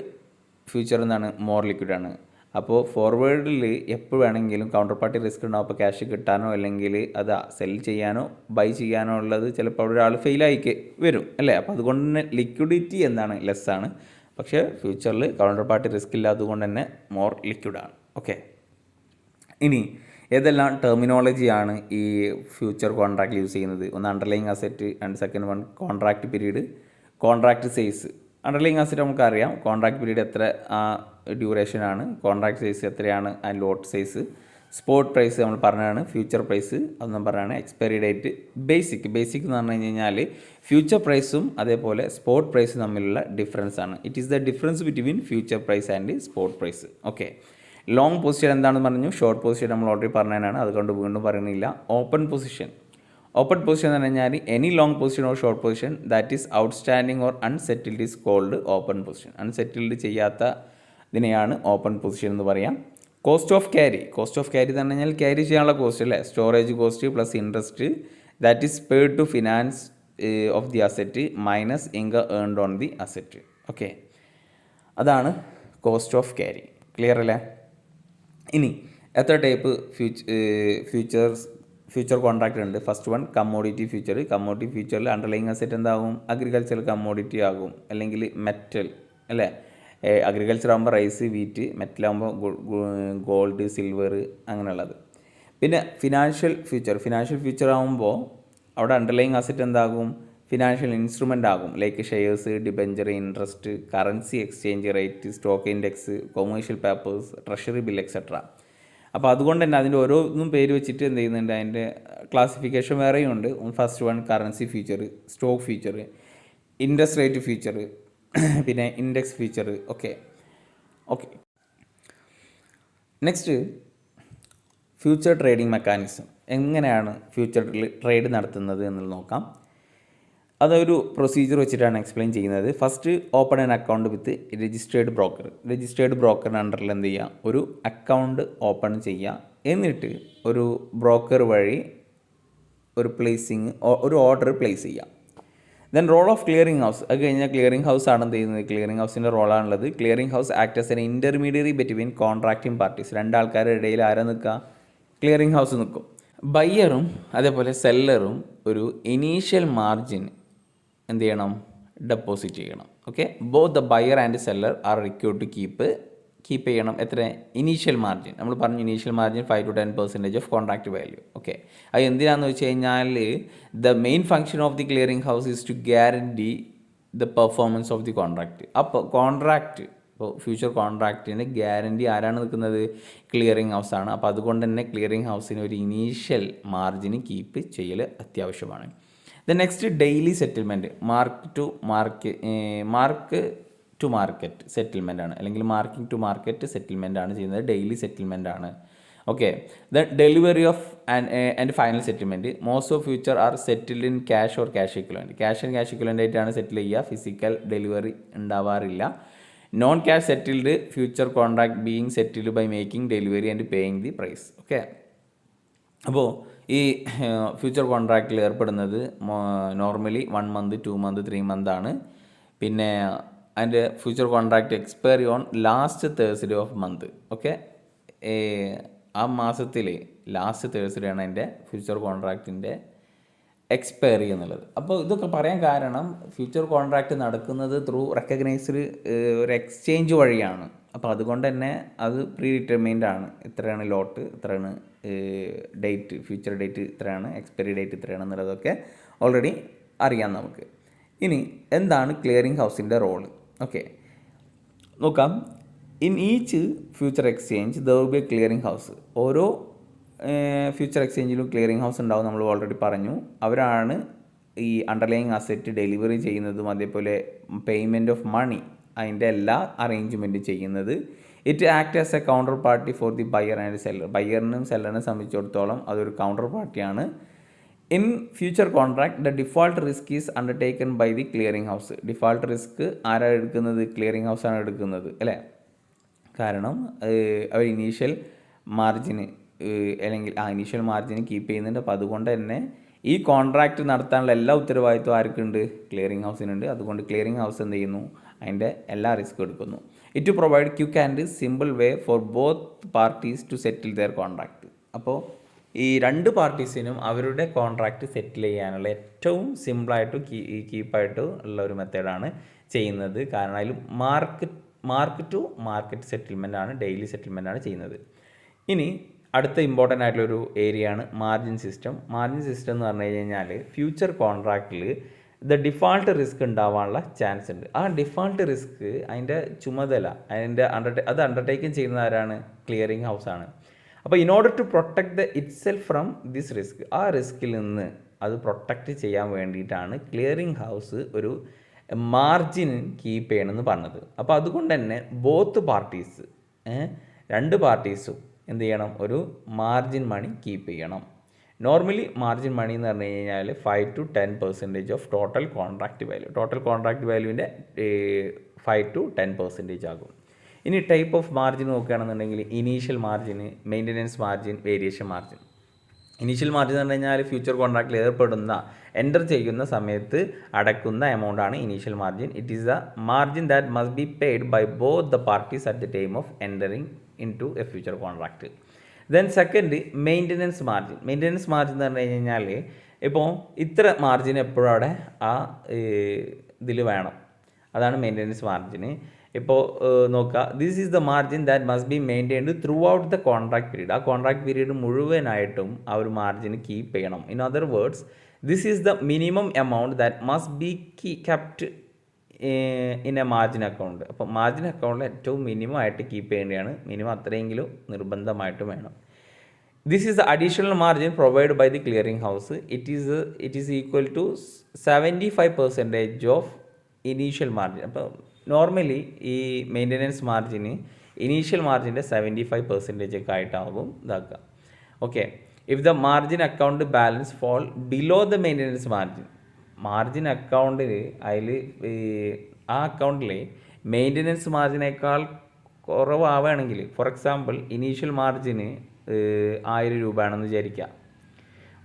ഫ്യൂച്ചർ എന്താണ്? മോർ ലിക്വിഡാണ്. അപ്പോൾ ഫോർവേഡിൽ എപ്പോൾ വേണമെങ്കിലും കൗണ്ടർ പാർട്ടി റിസ്ക് ഉണ്ടാവും. അപ്പോൾ ക്യാഷ് കിട്ടാനോ അല്ലെങ്കിൽ അത് സെൽ ചെയ്യാനോ ബൈ ചെയ്യാനോ ഉള്ളത് ചിലപ്പോൾ ഒരാൾ ഫെയിലായി വരും അല്ലേ? അപ്പോൾ അതുകൊണ്ട് തന്നെ ലിക്വിഡിറ്റി എന്താണ്? ലെസ്സാണ്. പക്ഷേ ഫ്യൂച്ചറിൽ കൗണ്ടർ പാർട്ടി റിസ്ക് ഇല്ലാത്തതുകൊണ്ട് തന്നെ മോർ ലിക്വിഡാണ്. ഓക്കെ, ഇനി ഏതെല്ലാം ടെർമിനോളജിയാണ് ഈ ഫ്യൂച്ചർ കോൺട്രാക്റ്റിൽ യൂസ് ചെയ്യുന്നത്? ഒന്ന് underlying asset, and second one contract period, contract size. Underlying asset നമുക്കറിയാം, കോൺട്രാക്റ്റ് പീരീഡ് എത്ര ഡ്യൂറേഷനാണ്, കോൺട്രാക്റ്റ് സൈസ് എത്രയാണ്, and lot size. Spot price നമ്മൾ പറഞ്ഞതാണ്, ഫ്യൂച്ചർ പ്രൈസ് അതൊന്നും പറഞ്ഞാണ്. Expiry date. ബേസിക് എന്ന് പറഞ്ഞു കഴിഞ്ഞാൽ ഫ്യൂച്ചർ പ്രൈസും അതേപോലെ സ്പോട്ട് പ്രൈസും തമ്മിലുള്ള ഡിഫറൻസ് ആണ്. It is the difference between future price and spot price. Okay, long position എന്താണെന്ന് പറഞ്ഞു, ഷോർട്ട് പൊസിഷൻ നമ്മൾ ഓൾറെഡി പറഞ്ഞതാണ്, അതുകൊണ്ട് വീണ്ടും പറയുന്നില്ല. ഓപ്പൺ പൊസിഷൻ എന്ന് പറഞ്ഞാൽ any long position or short position that is outstanding or unsettled is called open position. Unsettled ചെയ്യാത്ത ഇതിനെയാണ് ഓപ്പൺ പൊസിഷൻ എന്ന് പറയാം. കോസ്റ്റ് ഓഫ് ക്യാരി എന്ന് പറഞ്ഞു കഴിഞ്ഞാൽ ക്യാരി ചെയ്യാനുള്ള കോസ്റ്റ് അല്ലേ? Storage cost plus interest that is paid to finance of the asset minus income earned on the asset. Okay, അതാണ് കോസ്റ്റ് ഓഫ് ക്യാരി. ക്ലിയർ അല്ലേ? ഇനി എത്ര ടൈപ്പ് ഫ്യൂച്ചർ കോൺട്രാക്റ്റ് ഉണ്ട്? ഫസ്റ്റ് വൺ കമ്മോഡിറ്റി ഫ്യൂച്ചറിൽ underlying asset എന്താകും? Agricultural commodity ആകും, അല്ലെങ്കിൽ metal അല്ലേ? അഗ്രികൾച്ചർ ആകുമ്പോൾ റൈസ്, വീറ്റ്. മെറ്റലാകുമ്പോൾ ഗോൾഡ്, സിൽവർ അങ്ങനെയുള്ളത്. പിന്നെ ഫിനാൻഷ്യൽ ഫ്യൂച്ചർ ആകുമ്പോൾ അവിടെ അണ്ടർലൈങ് അസറ്റ് എന്താകും? ഫിനാൻഷ്യൽ ഇൻസ്ട്രുമെൻ്റ് ആകും, like shares, debenture, interest, currency exchange rate, stock index, commercial papers, treasury bill etcetera. അപ്പോൾ അതുകൊണ്ട് തന്നെ അതിൻ്റെ ഓരോന്നും പേര് വെച്ചിട്ട് എന്ത് ചെയ്യുന്നുണ്ട്? അതിൻ്റെ ക്ലാസിഫിക്കേഷൻ വേറെയും ഉണ്ട്. First one currency future, stock future, interest rate future, പിന്നെ index future. Okay, next future trading mechanism. എങ്ങനെയാണ് ഫ്യൂച്ചർ ട്രേഡ് നടത്തുന്നത് എന്നുള്ളത് നോക്കാം. അതൊരു പ്രൊസീജിയർ വെച്ചിട്ടാണ് എക്സ്പ്ലെയിൻ ചെയ്യുന്നത്. First open an account with registered broker. Registered ബ്രോക്കറിന് അണ്ടറിൽ എന്ത് ചെയ്യുക, ഒരു അക്കൗണ്ട് ഓപ്പൺ ചെയ്യുക. എന്നിട്ട് ഒരു ബ്രോക്കർ വഴി ഒരു ഓർഡർ പ്ലേസ് ചെയ്യുക. Then role of clearing house. അത് കഴിഞ്ഞാൽ ക്ലിയറിംഗ് ഹൗസ് ആണ് എന്ത് ചെയ്യുന്നത്, ക്ലിയറിംഗ് ഹൗസിൻ്റെ റോളാണുള്ളത്. Clearing house act as an intermediary between contracting parties. രണ്ടാൾക്കാരുടെ ഇടയിൽ ആരാ നിൽക്കുക, ക്ലിയറിംഗ് ഹൗസ് നിൽക്കും. ബയ്യറും അതേപോലെ സെല്ലറും ഒരു ഇനീഷ്യൽ മാർജിൻ എന്ത് ചെയ്യണം, ഡെപ്പോസിറ്റ് ചെയ്യണം. Okay, both the buyer and seller are required to keep ചെയ്യണം. എത്ര, ഇനീഷ്യൽ മാർജിൻ. നമ്മൾ പറഞ്ഞു initial margin 5 to 10% of contract value. Okay, അത് എന്തിനാണെന്ന് വെച്ച് കഴിഞ്ഞാൽ the main function of the clearing house is to guarantee the performance of the contract. അപ്പോൾ ഇപ്പോൾ ഫ്യൂച്ചർ കോൺട്രാക്റ്റിന് ഗ്യാരണ്ടി ആരാണ് നിൽക്കുന്നത്, ക്ലിയറിംഗ് ഹൗസ് ആണ്. അപ്പോൾ അതുകൊണ്ട് തന്നെ ക്ലിയറിംഗ് ഹൗസിന് ഒരു ഇനീഷ്യൽ മാർജിന് കീപ്പ് ചെയ്യൽ അത്യാവശ്യമാണ്. The next daily settlement. Mark to market settlement ആണ്, അല്ലെങ്കിൽ മാർക്കിംഗ് ടു മാർക്കറ്റ് സെറ്റിൽമെൻ്റ് ആണ് ചെയ്യുന്നത്. ഡെയിലി സെറ്റിൽമെൻ്റ് ആണ്. Okay, the delivery of and final settlement. Most of future are settled in cash or cash equivalent. Cash equivalent ആയിട്ടാണ് settle ചെയ്യുക. Physical delivery ഉണ്ടാവാറില്ല. Non cash settled future contract being settled by making delivery and paying the price. Okay, അപ്പോൾ ഈ future കോൺട്രാക്റ്റിൽ ഏർപ്പെടുന്നത് normally 1 month, 2 month, 3 month ആണ്. പിന്നെ അതിൻ്റെ future contract expiry on last Thursday of month. Okay, ആ മാസത്തിൽ last Thursday ആണ് അതിൻ്റെ ഫ്യൂച്ചർ കോൺട്രാക്റ്റിൻ്റെ എക്സ്പയറി എന്നുള്ളത്. അപ്പോൾ ഇതൊക്കെ പറയാൻ കാരണം ഫ്യൂച്ചർ കോൺട്രാക്റ്റ് നടക്കുന്നത് ത്രൂ റെക്കഗ്നൈസ്ഡ് ഒരു എക്സ്ചേഞ്ച് വഴിയാണ്. അപ്പോൾ അതുകൊണ്ട് തന്നെ അത് പ്രീ ഡിറ്റർമൈൻഡ് ആണ്. ഇത്രയാണ് ലോട്ട്, ഇത്രയാണ് ഡേറ്റ്, ഫ്യൂച്ചർ ഡേറ്റ് ഇത്രയാണ്, എക്സ്പയറി ഡേറ്റ് ഇത്രയാണ് എന്നുള്ളതൊക്കെ ഓൾറെഡി അറിയാം നമുക്ക്. ഇനി എന്താണ് ക്ലിയറിംഗ് ഹൗസിൻ്റെ റോള്? ഓക്കെ, നോക്കാം. In each future exchange there will be a clearing house. ഓരോ ഫ്യൂച്ചർ എക്സ്ചേഞ്ചിലും ക്ലിയറിംഗ് ഹൗസ് ഉണ്ടാവും, നമ്മൾ ഓൾറെഡി പറഞ്ഞു. അവരാണ് ഈ അണ്ടർലൈയിങ് അസറ്റ് ഡെലിവറി ചെയ്യുന്നതും അതേപോലെ പേയ്മെൻറ്റ് ഓഫ് മണി അതിൻ്റെ എല്ലാ അറേഞ്ച്മെൻറ്റ് ചെയ്യുന്നത്. It act as a counter party for the buyer and seller. ബയ്യറിനും സെല്ലറിനും സംബന്ധിച്ചിടത്തോളം അതൊരു കൗണ്ടർ പാർട്ടിയാണ്. In future contract the default risk is undertaken by the clearing house. Default risk ആരാണ് എടുക്കുന്നത്, ക്ലിയറിംഗ് ഹൗസാണ് എടുക്കുന്നത് അല്ലേ. കാരണം അവർ ഇനീഷ്യൽ മാർജിന് അല്ലെങ്കിൽ ഇനീഷ്യൽ മാർജിന് കീപ്പ് ചെയ്യുന്നുണ്ട്. അപ്പോൾ അതുകൊണ്ട് തന്നെ ഈ കോൺട്രാക്റ്റ് നടത്താനുള്ള എല്ലാ ഉത്തരവാദിത്വം ആർക്കുണ്ട്, ക്ലിയറിംഗ് ഹൗസിനുണ്ട്. അതുകൊണ്ട് ക്ലിയറിംഗ് ഹൗസ് എന്ത് ചെയ്യുന്നു, അതിൻ്റെ എല്ലാ റിസ്ക് എടുക്കുന്നു. It to provide quick and simple way for both parties to settle their contract. അപ്പോൾ ഈ രണ്ട് പാർട്ടീസിനും അവരുടെ കോൺട്രാക്റ്റ് സെറ്റിൽ ചെയ്യാനുള്ള ഏറ്റവും സിമ്പിളായിട്ട് കീപ്പായിട്ട് ഉള്ള ഒരു മെത്തേഡാണ് ചെയ്യുന്നത്. കാരണം അതിൽ മാർക്ക് ടു മാർക്കറ്റ് സെറ്റിൽമെൻ്റ് ആണ്, ഡെയിലി സെറ്റിൽമെൻ്റ് ആണ് ചെയ്യുന്നത്. ഇനി അടുത്ത ഇമ്പോർട്ടൻ്റ് ആയിട്ടുള്ളൊരു ഏരിയയാണ് മാർജിൻ സിസ്റ്റം. മാർജിൻ സിസ്റ്റം എന്ന് പറഞ്ഞു കഴിഞ്ഞാൽ ഫ്യൂച്ചർ കോൺട്രാക്റ്റിൽ ദ ഡിഫാൾട്ട് റിസ്ക് ഉണ്ടാവാനുള്ള ചാൻസ് ഉണ്ട്. ആ ഡിഫാൾട്ട് റിസ്ക് അതിൻ്റെ ചുമതല അത് അണ്ടർടേക്കൻ ചെയ്യുന്നത് ആരാണ്, ക്ലിയറിംഗ് ഹൗസാണ്. അപ്പോൾ in order to protect the itself from this risk, ആ റിസ്കിൽ നിന്ന് അത് പ്രൊട്ടക്റ്റ് ചെയ്യാൻ വേണ്ടിയിട്ടാണ് ക്ലിയറിംഗ് ഹൗസ് ഒരു മാർജിൻ കീപ്പ് ചെയ്യണമെന്ന് പറഞ്ഞത്. അപ്പോൾ അതുകൊണ്ട് തന്നെ ബോത്ത് പാർട്ടീസ്, രണ്ട് പാർട്ടീസും എന്ത് ചെയ്യണം, ഒരു മാർജിൻ മണി കീപ്പ് ചെയ്യണം. നോർമലി മാർജിൻ മണി എന്ന് പറഞ്ഞു കഴിഞ്ഞാൽ 5 to 10% of total contract value. Total contract വാല്യൂവിൻ്റെ 5 to 10% ആകും. ഇനി ടൈപ്പ് ഓഫ് മാർജിൻ നോക്കുകയാണെന്നുണ്ടെങ്കിൽ initial margin, maintenance margin, variation margin. Initial margin എന്ന് പറഞ്ഞു കഴിഞ്ഞാൽ ഫ്യൂച്ചർ കോൺട്രാക്റ്റിൽ എൻ്റർ ചെയ്യുന്ന സമയത്ത് അടയ്ക്കുന്ന എമൗണ്ടാണ് initial margin. It is a margin that must be paid by both the parties at the time of entering in to a future contract. Then second maintenance margin. Maintenance margin എന്ന് പറഞ്ഞു കഴിഞ്ഞാൽ ഇപ്പോൾ ഇത്ര margin എപ്പോഴും അവിടെ ആ ഇതിൽ വേണം, അതാണ് മെയിൻ്റനൻസ് മാർജിന്. ഇപ്പോൾ നോക്കുക, this is the margin that must be maintained through out the contract period. ആ കോൺട്രാക്ട് പീരീഡ് മുഴുവനായിട്ടും ആ ഒരു മാർജിന് കീപ്പ് ചെയ്യണം. In other words, this is the minimum amount that must be kept in A margin account. അപ്പോൾ margin അക്കൗണ്ടിൽ ഏറ്റവും minimum ആയിട്ട് keep ചെയ്യേണ്ടതാണ്. മിനിമം അത്രയെങ്കിലും നിർബന്ധമായിട്ടും വേണം. This is the additional margin provide by the clearing house. It is equal to 75% of initial margin. അപ്പോൾ normally ഈ മെയിൻ്റനൻസ് മാർജിന് ഇനീഷ്യൽ മാർജിൻ്റെ 75% ഒക്കെ ആയിട്ടാകും ഇതാക്കുക. Okay, if the margin account balance fall below the maintenance margin അക്കൗണ്ടിൽ അതിൽ ആ അക്കൗണ്ടിൽ മെയിൻ്റനൻസ് മാർജിനേക്കാൾ കുറവാവുകയാണെങ്കിൽ, ഫോർ എക്സാമ്പിൾ ഇനീഷ്യൽ മാർജിന് 1000 രൂപയാണെന്ന് വിചാരിക്കുക.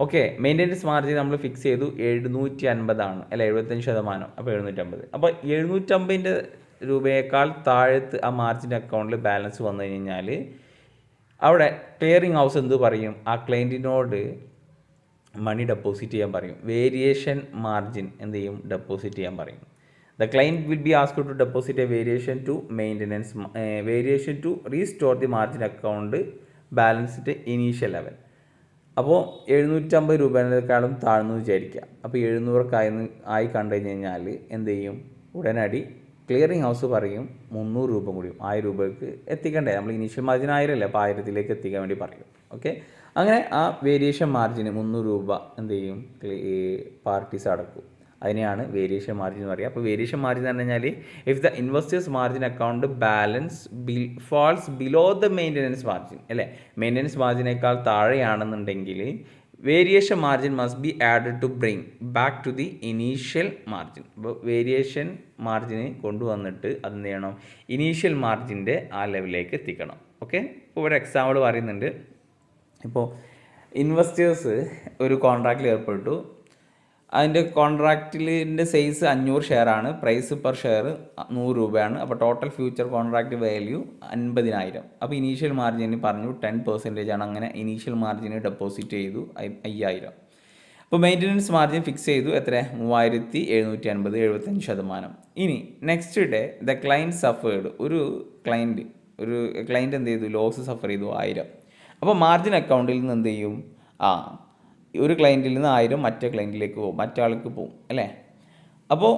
ഓക്കെ, മെയിൻ്റനൻസ് മാർജിൻ നമ്മൾ ഫിക്സ് ചെയ്തു 750 ആണ്, അല്ല 75%, അപ്പോൾ 750. അപ്പോൾ 750 രൂപയേക്കാൾ താഴത്ത് ആ മാർജിൻ അക്കൗണ്ടിൽ ബാലൻസ് വന്നു കഴിഞ്ഞാൽ അവിടെ ക്ലിയറിംഗ് ഹൗസ് എന്ത് പറയും? ആ ക്ലയൻറ്റിനോട് മണി ഡെപ്പോസിറ്റ് ചെയ്യാൻ പറയും. വേരിയേഷൻ മാർജിൻ എന്ത് ചെയ്യും? ഡെപ്പോസിറ്റ് ചെയ്യാൻ പറയും. The client will be asked to deposit a variation to maintenance variation to restore the margin account ബാലൻസിൻ്റെ ഇനീഷ്യൽ ലെവൽ. അപ്പോൾ 750 രൂപേക്കാളും താഴ്ന്നു വിചാരിക്കുക. അപ്പോൾ 700 ആയി കണ്ടു കഴിഞ്ഞാൽ എന്ത് ചെയ്യും? ഉടനടി ക്ലിയറിംഗ് ഹൗസ് പറയും 300 രൂപ കൂടിയും 1000 രൂപയ്ക്ക് എത്തിക്കണ്ടേ? നമ്മൾ ഇനീഷ്യൽ മാർജിൻ 1000 അല്ലേ, അപ്പോൾ 1000ത്തിലേക്ക് എത്തിക്കാൻ വേണ്ടി പറയും. ഓക്കെ, അങ്ങനെ ആ വേരിയേഷൻ മാർജിന് 300 രൂപ എന്ത് ചെയ്യും? പാർട്ടീസ് അടക്കും. അതിനെയാണ് വേരിയേഷൻ മാർജിൻ എന്ന് പറയുക. അപ്പോൾ വേരിയേഷൻ മാർജിൻ എന്ന് പറഞ്ഞു കഴിഞ്ഞാൽ if the investors margin account balance falls below the maintenance margin, അല്ലേ, മെയിൻ്റനൻസ് മാർജിനേക്കാൾ താഴെയാണെന്നുണ്ടെങ്കിൽ variation margin must be added to bring back to the initial margin. അപ്പോൾ വേരിയേഷൻ മാർജിന് കൊണ്ടുവന്നിട്ട് അതെന്ത് ചെയ്യണം? ഇനീഷ്യൽ മാർജിൻ്റെ ആ ലെവലിലേക്ക് എത്തിക്കണം. ഓക്കെ, ഇപ്പോൾ ഇവിടെ എക്സാമ്പിൾ പറയുന്നുണ്ട്. ഇപ്പോൾ ഇൻവെസ്റ്റേഴ്സ് ഒരു കോൺട്രാക്റ്റിൽ ഏർപ്പെട്ടു. അതിൻ്റെ കോൺട്രാക്റ്റിൻ്റെ സൈസ് 500 ഷെയറാണ്, പ്രൈസ് പെർ ഷെയർ 100 രൂപയാണ്. അപ്പോൾ ടോട്ടൽ ഫ്യൂച്ചർ കോൺട്രാക്റ്റ് വാല്യൂ 50,000. അപ്പോൾ ഇനീഷ്യൽ മാർജിന് പറഞ്ഞു 10% ആണ്. അങ്ങനെ ഇനീഷ്യൽ മാർജിന് ഡെപ്പോസിറ്റ് ചെയ്തു 5000. അപ്പോൾ മെയിൻ്റനൻസ് മാർജിൻ ഫിക്സ് ചെയ്തു എത്ര? 3750, 75%. ഇനി next day the client suffered, ഒരു ക്ലയൻറ്റ് എന്ത് ചെയ്തു? ലോസ് സഫർ ചെയ്തു 1000. അപ്പോൾ മാർജിൻ അക്കൗണ്ടിൽ നിന്ന് എന്ത് ചെയ്യും? ഒരു ക്ലയൻറ്റിൽ നിന്ന് 1000 മറ്റേ ക്ലയൻറ്റിലേക്ക് പോകും, മറ്റാൾക്ക് പോകും, അല്ലേ? അപ്പോൾ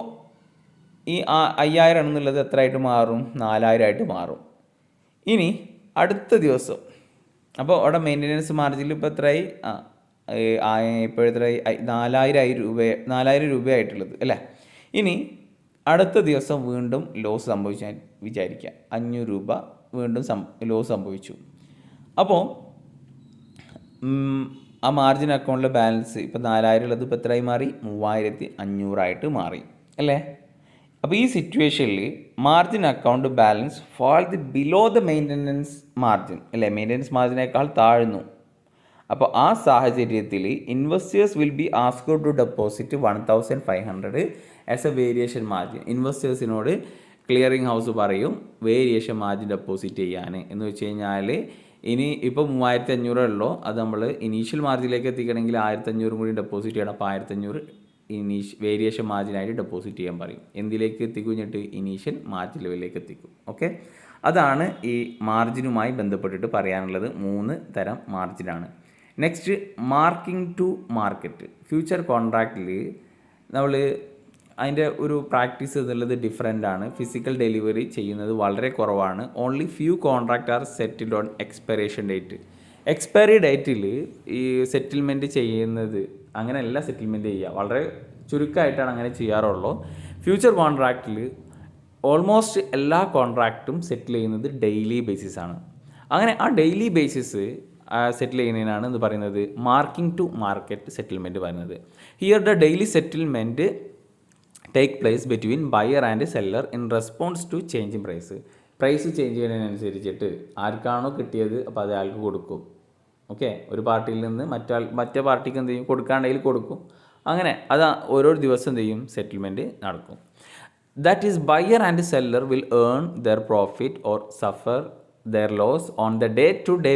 ഈ 5000 എന്നുള്ളത് എത്ര ആയിട്ട് മാറും? 4000 ആയിട്ട് മാറും. ഇനി അടുത്ത ദിവസം അപ്പോൾ അവിടെ മെയിൻ്റനൻസ് മാർജിനിൽ ഇപ്പോൾ എത്രയായി? ഇപ്പോഴെത്രയായി? 4000 രൂപയായിട്ടുള്ളത്, അല്ലേ? ഇനി അടുത്ത ദിവസം വീണ്ടും ലോസ് സംഭവിച്ചാൽ വിചാരിക്കുക, 500 രൂപ വീണ്ടും ലോസ് സംഭവിച്ചു. അപ്പോൾ ആ മാർജിൻ അക്കൗണ്ടിലെ ബാലൻസ് ഇപ്പോൾ 4000 ഉള്ളത് ഇപ്പോൾ എത്രയായി മാറി? 3500 ആയിട്ട് മാറി, അല്ലേ? അപ്പോൾ ഈ സിറ്റുവേഷനിൽ margin account balance fall below the maintenance margin, അല്ലേ, മെയിൻ്റനൻസ് മാർജിനേക്കാൾ താഴ്ന്നു. അപ്പോൾ ആ സാഹചര്യത്തിൽ investors will be asked to deposit 1500 as a variation margin. ഇൻവെസ്റ്റേഴ്സിനോട് ക്ലിയറിംഗ് ഹൗസ് പറയും വേരിയേഷൻ മാർജിൻ ഡെപ്പോസിറ്റ് ചെയ്യാൻ. എന്ന് വെച്ച് കഴിഞ്ഞാൽ ഇനി ഇപ്പോൾ 3500 ഉള്ളൂ, അത് നമ്മൾ ഇനീഷ്യൽ മാർജിനിലേക്ക് എത്തിക്കണമെങ്കിൽ 1500 കൂടി ഡെപ്പോസിറ്റ് ചെയ്യണം. അപ്പോൾ 1500 വേരിയേഷൻ മാർജിനായിട്ട് ഡെപ്പോസിറ്റ് ചെയ്യാൻ പറയും. എന്തിലേക്ക് എത്തിക്കുഞ്ഞിട്ട്? ഇനീഷ്യൽ മാർജിൻ ലെവലിലേക്ക് എത്തിക്കും. ഓക്കെ, അതാണ് ഈ മാർജിനുമായി ബന്ധപ്പെട്ടിട്ട് പറയാനുള്ളത്. 3 തരം മാർജിനാണ്. Next, marking to market. Future കോൺട്രാക്റ്റിൽ നമ്മൾ അതിൻ്റെ ഒരു പ്രാക്ടീസ് എന്നുള്ളത് ഡിഫറെൻ്റ് ആണ്. ഫിസിക്കൽ ഡെലിവറി ചെയ്യുന്നത് വളരെ കുറവാണ്. Only few contract are settled on expiration date. Expiry ഡേറ്റിൽ ഈ സെറ്റിൽമെൻറ്റ് ചെയ്യുന്നത് അങ്ങനെയല്ല, സെറ്റിൽമെൻറ്റ് ചെയ്യുക വളരെ ചുരുക്കമായിട്ടാണ് അങ്ങനെ ചെയ്യാറുള്ളൂ. ഫ്യൂച്ചർ കോൺട്രാക്റ്റിൽ ഓൾമോസ്റ്റ് എല്ലാ കോൺട്രാക്റ്റും സെറ്റിൽ ചെയ്യുന്നത് ഡെയിലി ബേസിസാണ്. അങ്ങനെ ആ ഡെയിലി ബേസിസ് സെറ്റിൽ ചെയ്യുന്നതിനാണ് എന്ന് പറയുന്നത് മാർക്കിംഗ് ടു മാർക്കറ്റ് സെറ്റിൽമെൻറ്റ് പറയുന്നത്. Here the daily settlement take place between buyer and seller in response to change in price change ചെയ്യുന്നതിനനുസരിച്ചിട്ട് ആർക്കാണോ കിട്ടിയത് അപ്പോൾ അത് അയാൾക്ക് കൊടുക്കും. ഓക്കെ, ഒരു പാർട്ടിയിൽ നിന്ന് മറ്റേ പാർട്ടിക്ക് എന്ത് ചെയ്യും? കൊടുക്കാണ്ടെങ്കിൽ കൊടുക്കും. അങ്ങനെ അത് ഓരോ ദിവസം എന്ത് ചെയ്യും? സെറ്റിൽമെൻറ്റ് നടക്കും. That is buyer and seller will earn their profit or suffer their loss on the day to day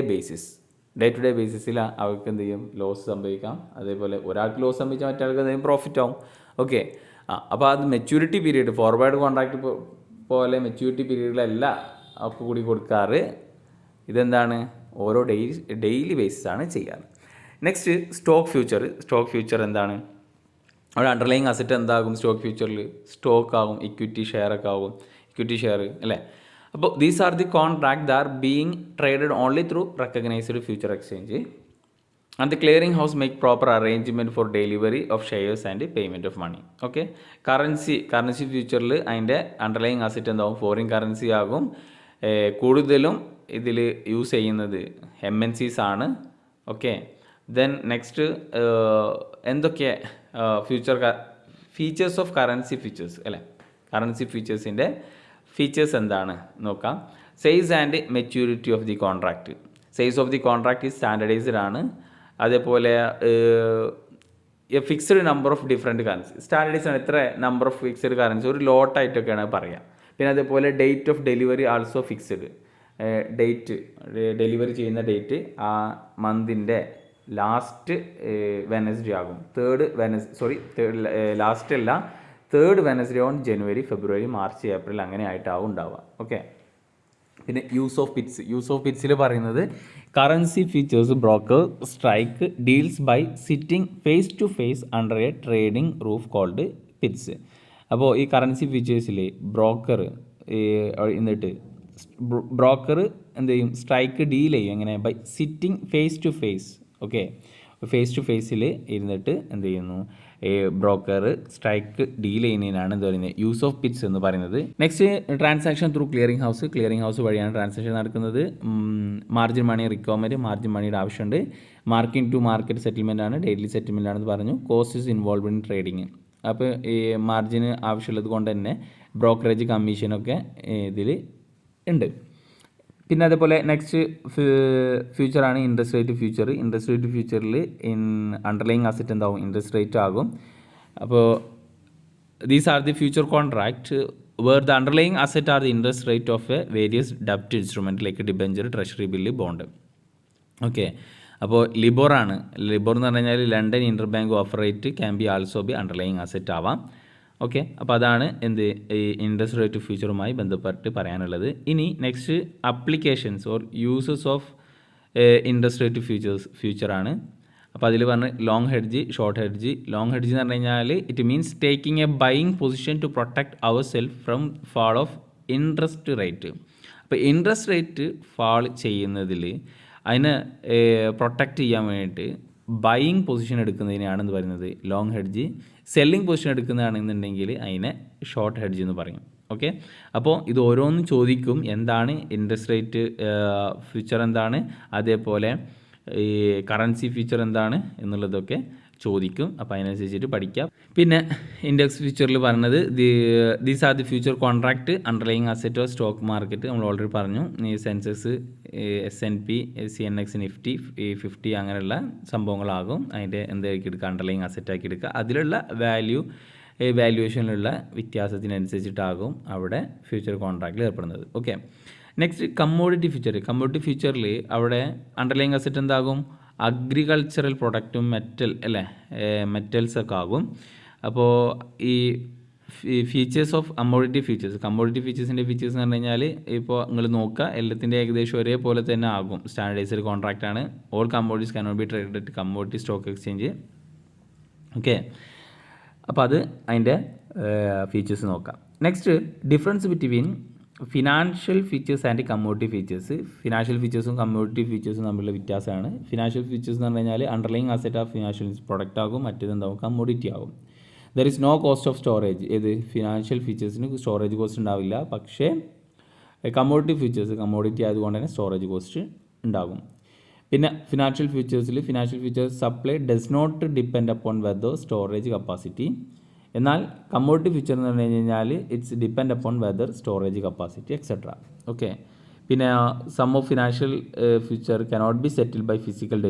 ബേസിസിൽ അവർക്ക് എന്ത് ചെയ്യും? ലോസ് സംഭവിക്കാം. അതേപോലെ ഒരാൾക്ക് ലോസ് സംഭവിച്ചാൽ മറ്റേ എന്തെങ്കിലും പ്രോഫിറ്റ് ആവും. ഓക്കെ, അപ്പോൾ അത് മെച്യൂരിറ്റി പീരീഡ്, ഫോർവേഡ് കോൺട്രാക്റ്റ് പോലെ മെച്യൂരിറ്റി പീരീഡിലല്ല അവർക്ക് കൂടി കൊടുക്കാറ്. ഇതെന്താണ്? ഓരോ ഡെയിലി ബേസിസാണ് ചെയ്യാറ്. നെക്സ്റ്റ്, സ്റ്റോക്ക് ഫ്യൂച്ചർ എന്താണ്? അവിടെ അണ്ടർലൈങ് അസറ്റ് എന്താകും? സ്റ്റോക്ക് ഫ്യൂച്ചറിൽ സ്റ്റോക്ക് ആകും, ഇക്വിറ്റി ഷെയർ, അല്ലേ? അപ്പോൾ these are the contract that being traded only through recognised future exchange and the clearing house make proper arrangement for delivery of shares and payment of money. Okay, currency ഫ്യൂച്ചറിൽ അതിൻ്റെ underlying asset എന്താവും? Foreign currency ആകും, കൂടുതലും ഇതിൽ use ചെയ്യുന്നത് MNCs ആണ്. Okay, then next എന്തൊക്കെ features of currency features അല്ലേ, കറൻസി ഫീച്ചേഴ്സിൻ്റെ ഫീച്ചേഴ്സ് എന്താണ് നോക്കാം. Size and maturity of the contract. Size of the contract is standardised ആണ്. അതേപോലെ fixed number of different currency, standardised ആണ്. ഇത്ര നമ്പർ ഓഫ് ഫിക്സ്ഡ് കറൻസി ഒരു ലോട്ടായിട്ടൊക്കെയാണ് പറയുക. പിന്നെ അതേപോലെ date of delivery also fixed. Date delivery ചെയ്യുന്ന ഡേറ്റ് ആ മന്തിൻ്റെ ലാസ്റ്റ് വെനസ്ഡേ ആകും. ലാസ്റ്റ് അല്ല, third Wednesday on January, February, March, April അങ്ങനെ ആയിട്ടാവും ഉണ്ടാവുക. ഓക്കെ, പിന്നെ യൂസ് ഓഫ് പിറ്റ്സിൽ പറയുന്നത് currency features broker strike deals by sitting face to face under a trading roof called pits. അപ്പോൾ ഈ കറൻസി ഫീച്ചേഴ്സിൽ ബ്രോക്കർ എന്നിട്ട് ബ്രോക്കർ എന്ത് ചെയ്യും, സ്ട്രൈക്ക് ഡീൽ ചെയ്യും എങ്ങനെ, by sitting face to face. Okay, face to ഫേസിൽ ഇരുന്നിട്ട് എന്ത് ചെയ്യുന്നു, ബ്രോക്കർ സ്ട്രൈക്ക് ഡീൽ ചെയ്യുന്നതിനാണ് എന്താ പറയുന്നത് യൂസ് ഓഫ് പിറ്റ്സ് എന്ന് പറയുന്നത്. Next transaction through clearing house വഴിയാണ് ട്രാൻസാക്ഷൻ നടക്കുന്നത്. മാർജിൻ മണി റിക്വയർമെൻറ്റ്, മാർജിൻ മണിയുടെ ആവശ്യമുണ്ട്. മാർക്കിംഗ് ടു മാർക്കറ്റ് സെറ്റിൽമെൻ്റ് ആണ്, ഡെയിലി സെറ്റിൽമെൻ്റ് ആണെന്ന് പറഞ്ഞു. Cost is involve in trading. അപ്പോൾ ഈ മാർജിന് ആവശ്യമുള്ളത് കൊണ്ട് തന്നെ ബ്രോക്കറേജ് കമ്മീഷനൊക്കെ ഇതിൽ ഉണ്ട്. പിന്നെ അതേപോലെ നെക്സ്റ്റ് ഫ്യൂച്ചറാണ് interest rate future. Interest rate ഫ്യൂച്ചറിൽ അണ്ടർലൈങ് അസറ്റ് എന്താവും, ഇൻട്രസ്റ്റ് റേറ്റ് ആകും. അപ്പോൾ these are the future contract where the underlying asset are the interest rate of a various ഡെപ്റ്റ് instrument like debenture, treasury bill, bond. Okay, അപ്പോൾ ലിബോറാണ്. LIBOR എന്ന് പറഞ്ഞു കഴിഞ്ഞാൽ London inter bank offer rate can be also be underlying asset ആവാം. Okay, അപ്പോൾ അതാണ് ഈ ഇൻട്രസ്റ്റ് റേറ്റ് ഫ്യൂച്ചറുമായി ബന്ധപ്പെട്ട് പറയാനുള്ളത്. ഇനി next applications or uses of interest rate ഫ്യൂച്ചറാണ്. അപ്പോൾ അതിൽ പറഞ്ഞ് long hedge, short hedge. Long hedge എന്ന് പറഞ്ഞു കഴിഞ്ഞാൽ it means taking a buying position to protect ourselves from fall of interest rate. അപ്പോൾ ഇൻട്രസ്റ്റ് റേറ്റ് ഫാൾ ചെയ്യുന്നതിൽ അതിനെ പ്രൊട്ടക്റ്റ് ചെയ്യാൻ വേണ്ടിയിട്ട് ബൈയിങ് പൊസിഷൻ എടുക്കുന്നതിനാണെന്ന് പറയുന്നത് ലോങ് ഹെഡ്ജ്. സെല്ലിംഗ് പൊസിഷൻ എടുക്കുന്നതാണെന്നുണ്ടെങ്കിൽ അതിനെ ഷോർട്ട് ഹെഡ്ജ് എന്ന് പറയും. ഓക്കെ, അപ്പോൾ ഇത് ഓരോന്നും ചോദിക്കും. എന്താണ് ഇൻട്രസ്റ്റ് റേറ്റ് ഫ്യൂച്ചർ, എന്താണ് അതേപോലെ ഈ കറൻസി ഫ്യൂച്ചർ എന്താണ് എന്നുള്ളതൊക്കെ ചോദിക്കും. അപ്പോൾ അതിനനുസരിച്ചിട്ട് പഠിക്കാം. പിന്നെ ഇൻഡെക്സ് ഫ്യൂച്ചറിൽ പറഞ്ഞത് these are the future contract underlying asset of stock market. നമ്മൾ ഓൾറെഡി പറഞ്ഞു. ഈ സെൻസസ്, S&P, CNX, നിഫ്റ്റി 50 അങ്ങനെയുള്ള സംഭവങ്ങളാകും. അതിൻ്റെ എന്താക്കി എടുക്കുക, അണ്ടർലൈങ് അസറ്റാക്കി എടുക്കുക. അതിലുള്ള വാല്യുവേഷനിലുള്ള വ്യത്യാസത്തിനനുസരിച്ചിട്ടാകും അവിടെ ഫ്യൂച്ചർ കോൺട്രാക്റ്റിൽ ഏർപ്പെടുന്നത്. Okay, next commodity future. Commodity ഫ്യൂച്ചറിൽ അവിടെ അണ്ടർലൈങ് അസറ്റ് എന്താകും, അഗ്രികൾച്ചറൽ പ്രൊഡക്റ്റും മെറ്റൽസൊക്കെ ആകും. അപ്പോൾ ഈ ഫീച്ചേഴ്സ് ഓഫ് കമ്മോഡിറ്റി ഫീച്ചേഴ്സിൻ്റെ ഫീച്ചേഴ്സ് എന്ന് പറഞ്ഞു കഴിഞ്ഞാൽ ഇപ്പോൾ നിങ്ങൾ നോക്കുക, എല്ലാത്തിൻ്റെ ഏകദേശം ഒരേപോലെ തന്നെ ആകും. സ്റ്റാൻഡർഡൈസ്ഡ് കോൺട്രാക്റ്റ് ആണ്. All commodities cannot be traded at commodity stock exchange. Okay, അപ്പോൾ അത് അതിൻ്റെ ഫീച്ചേഴ്സ് നോക്കാം. Next difference between financial features and commodity features. Financial ഫീച്ചേഴ്സും കമ്മോഡിറ്റി ഫീച്ചേഴ്സും തമ്മിലുള്ള വ്യത്യാസമാണ്. ഫിനാൻഷ്യൽ ഫീച്ചേഴ്സ് എന്ന് പറഞ്ഞു കഴിഞ്ഞാൽ underlying asset of financial product ആകും, മറ്റേതെന്താവും കമ്മോഡിറ്റി ആകും. There is no cost of storage. ഏത് ഫിനാൻഷ്യൽ ഫീച്ചേഴ്സിന് സ്റ്റോറേജ് കോസ്റ്റ് ഉണ്ടാവില്ല. പക്ഷേ കമ്മോഡിറ്റി ഫീച്ചേഴ്സ് കമ്മോഡിറ്റി ആയതുകൊണ്ട് തന്നെ സ്റ്റോറേജ് കോസ്റ്റ് ഉണ്ടാകും. പിന്നെ financial features supply does not depend upon whether storage capacity. എന്നാൽ കമ്മോഡിറ്റി ഫീച്ചർ എന്ന് പറഞ്ഞു കഴിഞ്ഞാൽ it's depend upon whether storage capacity etcetera. Okay, പിന്നെ some of financial future cannot be settle by physical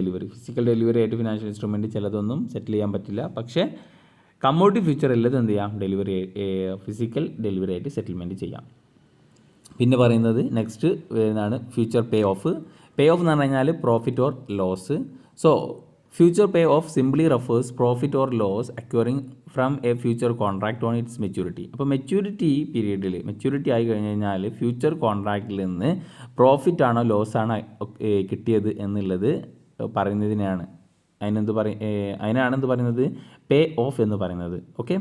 delivery ആയിട്ട് financial instrument ചിലതൊന്നും സെറ്റിൽ ചെയ്യാൻ പറ്റില്ല. പക്ഷേ കമ്മോഡിറ്റി ഫ്യൂച്ചർ എല്ലാം എന്ത് ചെയ്യാം, ഫിസിക്കൽ ഡെലിവറി ആയിട്ട് സെറ്റിൽമെൻറ്റ് ചെയ്യാം. പിന്നെ പറയുന്നത് നെക്സ്റ്റ് വരുന്നതാണ് ഫ്യൂച്ചർ പേ ഓഫ് എന്ന് പറഞ്ഞു കഴിഞ്ഞാൽ profit or loss. So future pay off simply refers profit or loss acquiring from a future contract on its maturity. അപ്പോൾ മെച്യൂരിറ്റി ആയി കഴിഞ്ഞ് കഴിഞ്ഞാൽ ഫ്യൂച്ചർ കോൺട്രാക്റ്റിൽ നിന്ന് പ്രോഫിറ്റ് ആണോ ലോസ് ആണോ കിട്ടിയത് എന്നുള്ളത് പറയുന്നതിനാണ് അതിനാണെന്ത് പറയുന്നത് പേ ഓഫ് എന്ന് പറയുന്നത്. Okay,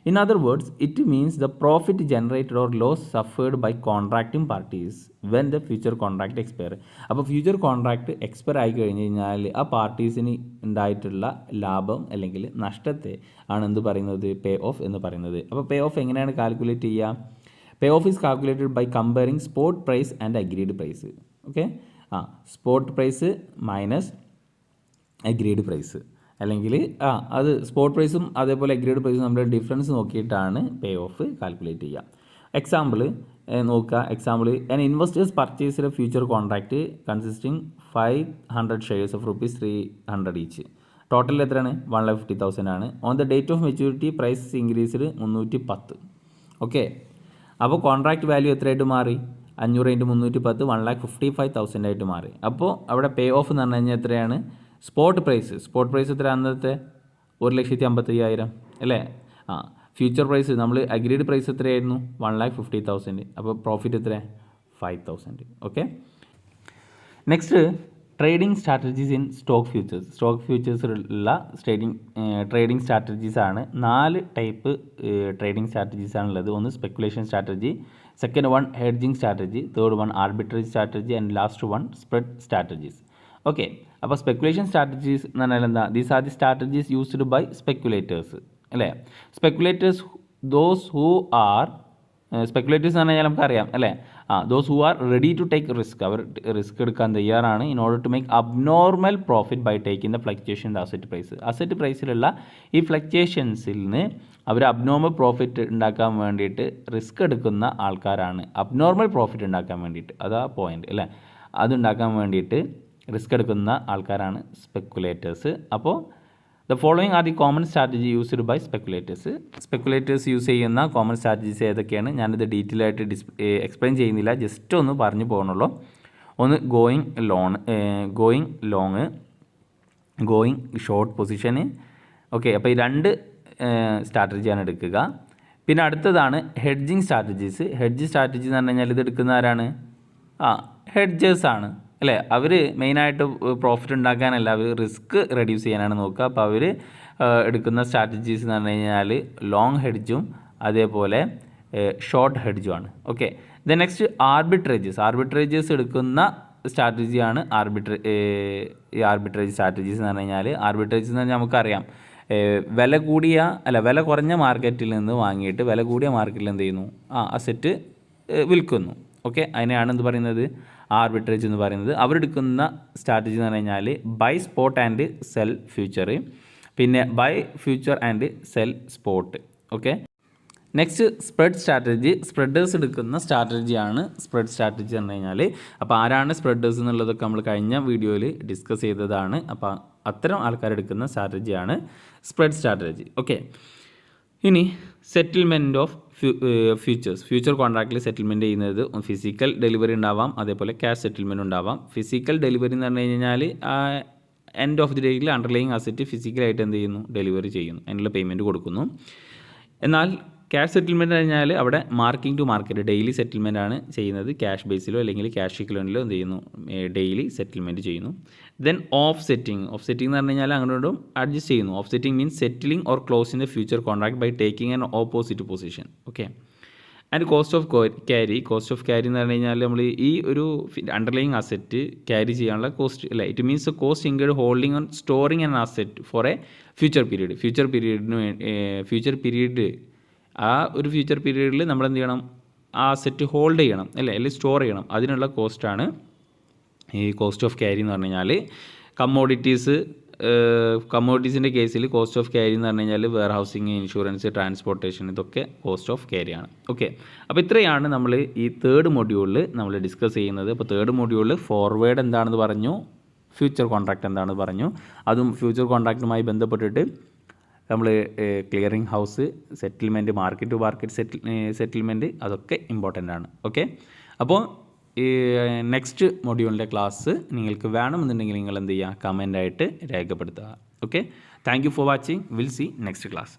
in other words it means the profit generated or loss suffered by contracting parties when the future contract expire. അപ്പോൾ ഫ്യൂച്ചർ കോൺട്രാക്ട് എക്സ്പയർ ആയി കഴിഞ്ഞ് കഴിഞ്ഞാൽ ആ പാർട്ടീസിന് ഉണ്ടായിട്ടുള്ള ലാഭം അല്ലെങ്കിൽ നഷ്ടത്തെ ആണ് എന്ത് പറയുന്നത് പേ ഓഫ് എന്ന് പറയുന്നത്. അപ്പോൾ പേ ഓഫ് എങ്ങനെയാണ് കാൽക്കുലേറ്റ് ചെയ്യുക? Pay off is calculated by comparing spot price and agreed price. Okay, spot price minus agreed price, അല്ലെങ്കിൽ അത് സ്പോട്ട് പ്രൈസും അതേപോലെ അഗ്രീഡ് പ്രൈസും നമ്മുടെ ഡിഫറൻസ് നോക്കിയിട്ടാണ് പേ ഓഫ് കാൽക്കുലേറ്റ് ചെയ്യുക. എക്സാമ്പിൾ നോക്കുക. Example, an investors purchased a future contract consisting 500 shares of ₹300 each. Total എത്രയാണ്? 1,50,000 ആണ്. On the date of maturity price increased 310. Okay, അപ്പോൾ കോൺട്രാക്ട് വാല്യൂ എത്രയായിട്ട് മാറി? 500 × 310 1,55,000 ആയിട്ട് മാറി. അപ്പോൾ അവിടെ പേ ഓഫ് എന്ന് പറഞ്ഞു കഴിഞ്ഞാൽ എത്രയാണ്? സ്പോട്ട് പ്രൈസ് എത്ര? അന്നത്തെ 1,55,000 അല്ലേ? ഫ്യൂച്ചർ പ്രൈസ് നമ്മൾ അഗ്രീഡ് പ്രൈസ് എത്രയായിരുന്നു? 1,50,000. അപ്പോൾ പ്രോഫിറ്റ് എത്ര? 5,000. Okay, next trading strategies in stock ഫ്യൂച്ചേഴ്സിലുള്ള ട്രേഡിംഗ് സ്ട്രാറ്റജീസ് ആണ്. 4 ടൈപ്പ് ട്രേഡിംഗ് സ്ട്രാറ്റജീസ് ആണുള്ളത്. ഒന്ന് speculation strategy, second one hedging strategy, third one arbitrage strategy and last one spread strategies. Okay, അപ്പോൾ speculation strategies എന്ന് പറഞ്ഞാൽ എന്താ? These are the strategies used by speculators അല്ലേ? Speculators those who are speculators എന്ന് പറഞ്ഞാൽ നമുക്കറിയാം അല്ലേ? Those who are ready to take risk. അവർ റിസ്ക് എടുക്കാൻ തയ്യാറാണ്. In order to make abnormal profit by taking the fluctuation asset പ്രൈസിലുള്ള ഈ ഫ്ലക്ച്വേഷൻസിൽ നിന്ന് അവർ അബ്നോർമൽ പ്രോഫിറ്റ് ഉണ്ടാക്കാൻ വേണ്ടിയിട്ട് റിസ്ക് എടുക്കുന്ന ആൾക്കാരാണ്. അബ്നോർമൽ പ്രോഫിറ്റ് ഉണ്ടാക്കാൻ വേണ്ടിയിട്ട്, അതാ പോയിന്റ് അല്ലേ? അതുണ്ടാക്കാൻ വേണ്ടിയിട്ട് റിസ്ക് എടുക്കുന്ന ആൾക്കാരാണ് സ്പെക്കുലേറ്റേഴ്സ്. അപ്പോൾ the following are the common strategy used by speculators use ചെയ്യുന്ന കോമൺ സ്ട്രാറ്റജീസ് ഏതൊക്കെയാണ്? ഞാനിത് ഡീറ്റെയിൽ ആയിട്ട് എക്സ്പ്ലെയിൻ ചെയ്യുന്നില്ല, ജസ്റ്റ് ഒന്ന് പറഞ്ഞു പോകണുള്ളൂ. ഒന്ന് ഗോയിങ് ലോങ്, ഗോയിങ് ഷോർട്ട് പൊസിഷന്. ഓക്കെ, അപ്പോൾ ഈ 2 സ്ട്രാറ്റജിയാണ് എടുക്കുക. പിന്നെ അടുത്തതാണ് ഹെഡ്ജിങ് സ്ട്രാറ്റജീസ്. ഹെഡ്ജ് സ്ട്രാറ്റജി എന്ന് പറഞ്ഞു കഴിഞ്ഞാൽ ഇത് എടുക്കുന്ന ആരാണ്? ഹെഡ്ജേഴ്സാണ് അല്ലേ? അവർ മെയിനായിട്ട് പ്രോഫിറ്റ് ഉണ്ടാക്കാനല്ല, അവർ റിസ്ക് റെഡ്യൂസ് ചെയ്യാനാണ് നോക്കുക. അപ്പോൾ അവർ എടുക്കുന്ന സ്ട്രാറ്റജീസ് എന്ന് പറഞ്ഞു കഴിഞ്ഞാൽ ലോങ് ഹെഡ്ജും അതേപോലെ ഷോർട്ട് ഹെഡ്ജുമാണ്. ഓക്കെ, ദെൻ നെക്സ്റ്റ് ആർബിട്രേജേഴ്സ് എടുക്കുന്ന സ്ട്രാറ്റജിയാണ് ആർബിട്രേജ് സ്ട്രാറ്റജീസ് എന്ന് പറഞ്ഞു കഴിഞ്ഞാൽ. ആർബിട്രേജ് എന്ന് പറഞ്ഞാൽ നമുക്കറിയാം, വില കുറഞ്ഞ മാർക്കറ്റിൽ നിന്ന് വാങ്ങിയിട്ട് വില കൂടിയ മാർക്കറ്റിൽ എന്ത് ചെയ്യുന്നു? അസറ്റ് വിൽക്കുന്നു. ഓക്കെ, അതിനെയാണ് എന്ത് പറയുന്നത്? ആർബിട്രേജ് എന്ന് പറയുന്നത്. അവരെടുക്കുന്ന സ്ട്രാറ്റജി എന്ന് പറഞ്ഞു കഴിഞ്ഞാൽ buy spot and sell future, പിന്നെ buy future and sell spot. Okay, next spread strategy. Spreaders എടുക്കുന്ന സ്ട്രാറ്റജിയാണ് സ്പ്രെഡ് സ്ട്രാറ്റജി എന്ന് കഴിഞ്ഞാൽ. അപ്പോൾ ആരാണ് സ്പ്രെഡേഴ്സ് എന്നുള്ളതൊക്കെ നമ്മൾ കഴിഞ്ഞ വീഡിയോയിൽ ഡിസ്കസ് ചെയ്തതാണ്. അപ്പോൾ അത്തരം ആൾക്കാരെടുക്കുന്ന സ്ട്രാറ്റജിയാണ് സ്പ്രെഡ് സ്ട്രാറ്റജി. ഓക്കെ, ഇനി സെറ്റിൽമെൻറ്റ് ഓഫ് ഫ്യൂച്ചർ കോൺട്രാക്റ്റിൽ സെറ്റിൽമെൻറ്റ് ചെയ്യുന്നത് ഫിസിക്കൽ ഡെലിവറി ഉണ്ടാവാം, അതേപോലെ ക്യാഷ് സെറ്റിൽമെൻറ്റ് ഉണ്ടാവാം. ഫിസിക്കൽ ഡെലിവറി എന്ന് പറഞ്ഞു കഴിഞ്ഞാൽ എൻഡ് ഓഫ് ദി ഡേയിൽ അണ്ടർലൈങ് അസറ്റ് ഫിസിക്കലായിട്ട് എന്ത് ചെയ്യുന്നു? ഡെലിവറി ചെയ്യുന്നു, അതിനുള്ള പേയ്മെൻറ്റ് കൊടുക്കുന്നു. എന്നാൽ ക്യാഷ് സെറ്റിൽമെൻറ്റ് കഴിഞ്ഞാൽ അവിടെ marking to market daily settlement ആണ് ചെയ്യുന്നത്. ക്യാഷ് ബേസിലോ അല്ലെങ്കിൽ ക്യാഷ് ഇക്വലൻറ്റിലോ എന്ത് ചെയ്യുന്നു? ഡെയിലി സെറ്റിൽമെൻറ്റ് ചെയ്യുന്നു. ദെൻ ഓഫ് സെറ്റിംഗ് എന്ന് പറഞ്ഞു കഴിഞ്ഞാൽ അങ്ങോട്ടും അഡ്ജസ്റ്റ് ചെയ്യുന്നു. Offsetting means settling or closing the future contract by taking an opposite position. Okay, and cost of carry എന്ന് പറഞ്ഞു കഴിഞ്ഞാൽ നമ്മൾ ഈ ഒരു അണ്ടർലൈങ് അസറ്റ് ക്യാരി ചെയ്യാനുള്ള കോസ്റ്റ് അല്ല. It means cost include holding on storing an asset four a future period. ആ ഒരു ഫ്യൂച്ചർ പീരീഡിൽ നമ്മൾ എന്ത് ചെയ്യണം? ആ അസറ്റ് ഹോൾഡ് ചെയ്യണം അല്ലേ, അല്ലെങ്കിൽ സ്റ്റോർ ചെയ്യണം. അതിനുള്ള കോസ്റ്റാണ് ഈ കോസ്റ്റ് ഓഫ് ക്യാരി എന്ന് പറഞ്ഞു കഴിഞ്ഞാൽ. കമ്മോഡിറ്റീസിൻ്റെ കേസിൽ കോസ്റ്റ് ഓഫ് ക്യാരി എന്ന് പറഞ്ഞു കഴിഞ്ഞാൽ വെയർ ഹൗസിങ്, ഇൻഷുറൻസ്, ട്രാൻസ്പോർട്ടേഷൻ, ഇതൊക്കെ കോസ്റ്റ് ഓഫ് ക്യാരിയാണ്. ഓക്കെ, അപ്പോൾ ഇത്രയാണ് നമ്മൾ ഈ 3rd മൊഡ്യൂളിൽ നമ്മൾ ഡിസ്കസ് ചെയ്യുന്നത്. അപ്പോൾ 3rd മൊഡ്യൂളിൽ ഫോർവേഡ് എന്താണെന്ന് പറഞ്ഞു, ഫ്യൂച്ചർ കോൺട്രാക്റ്റ് എന്താണെന്ന് പറഞ്ഞു. അതും ഫ്യൂച്ചർ കോൺട്രാക്റ്റുമായി ബന്ധപ്പെട്ടിട്ട് നമ്മൾ clearing house, settlement, market to market settlement, അതൊക്കെ ഇമ്പോർട്ടൻ്റ് ആണ്. ഓക്കെ, അപ്പോൾ ഈ നെക്സ്റ്റ് മൊഡ്യൂളിൻ്റെ ക്ലാസ് നിങ്ങൾക്ക് വേണമെന്നുണ്ടെങ്കിൽ നിങ്ങൾ എന്ത് ചെയ്യുക? കമൻ്റായിട്ട് രേഖപ്പെടുത്തുക. Okay, thank you for watching. Will see next class.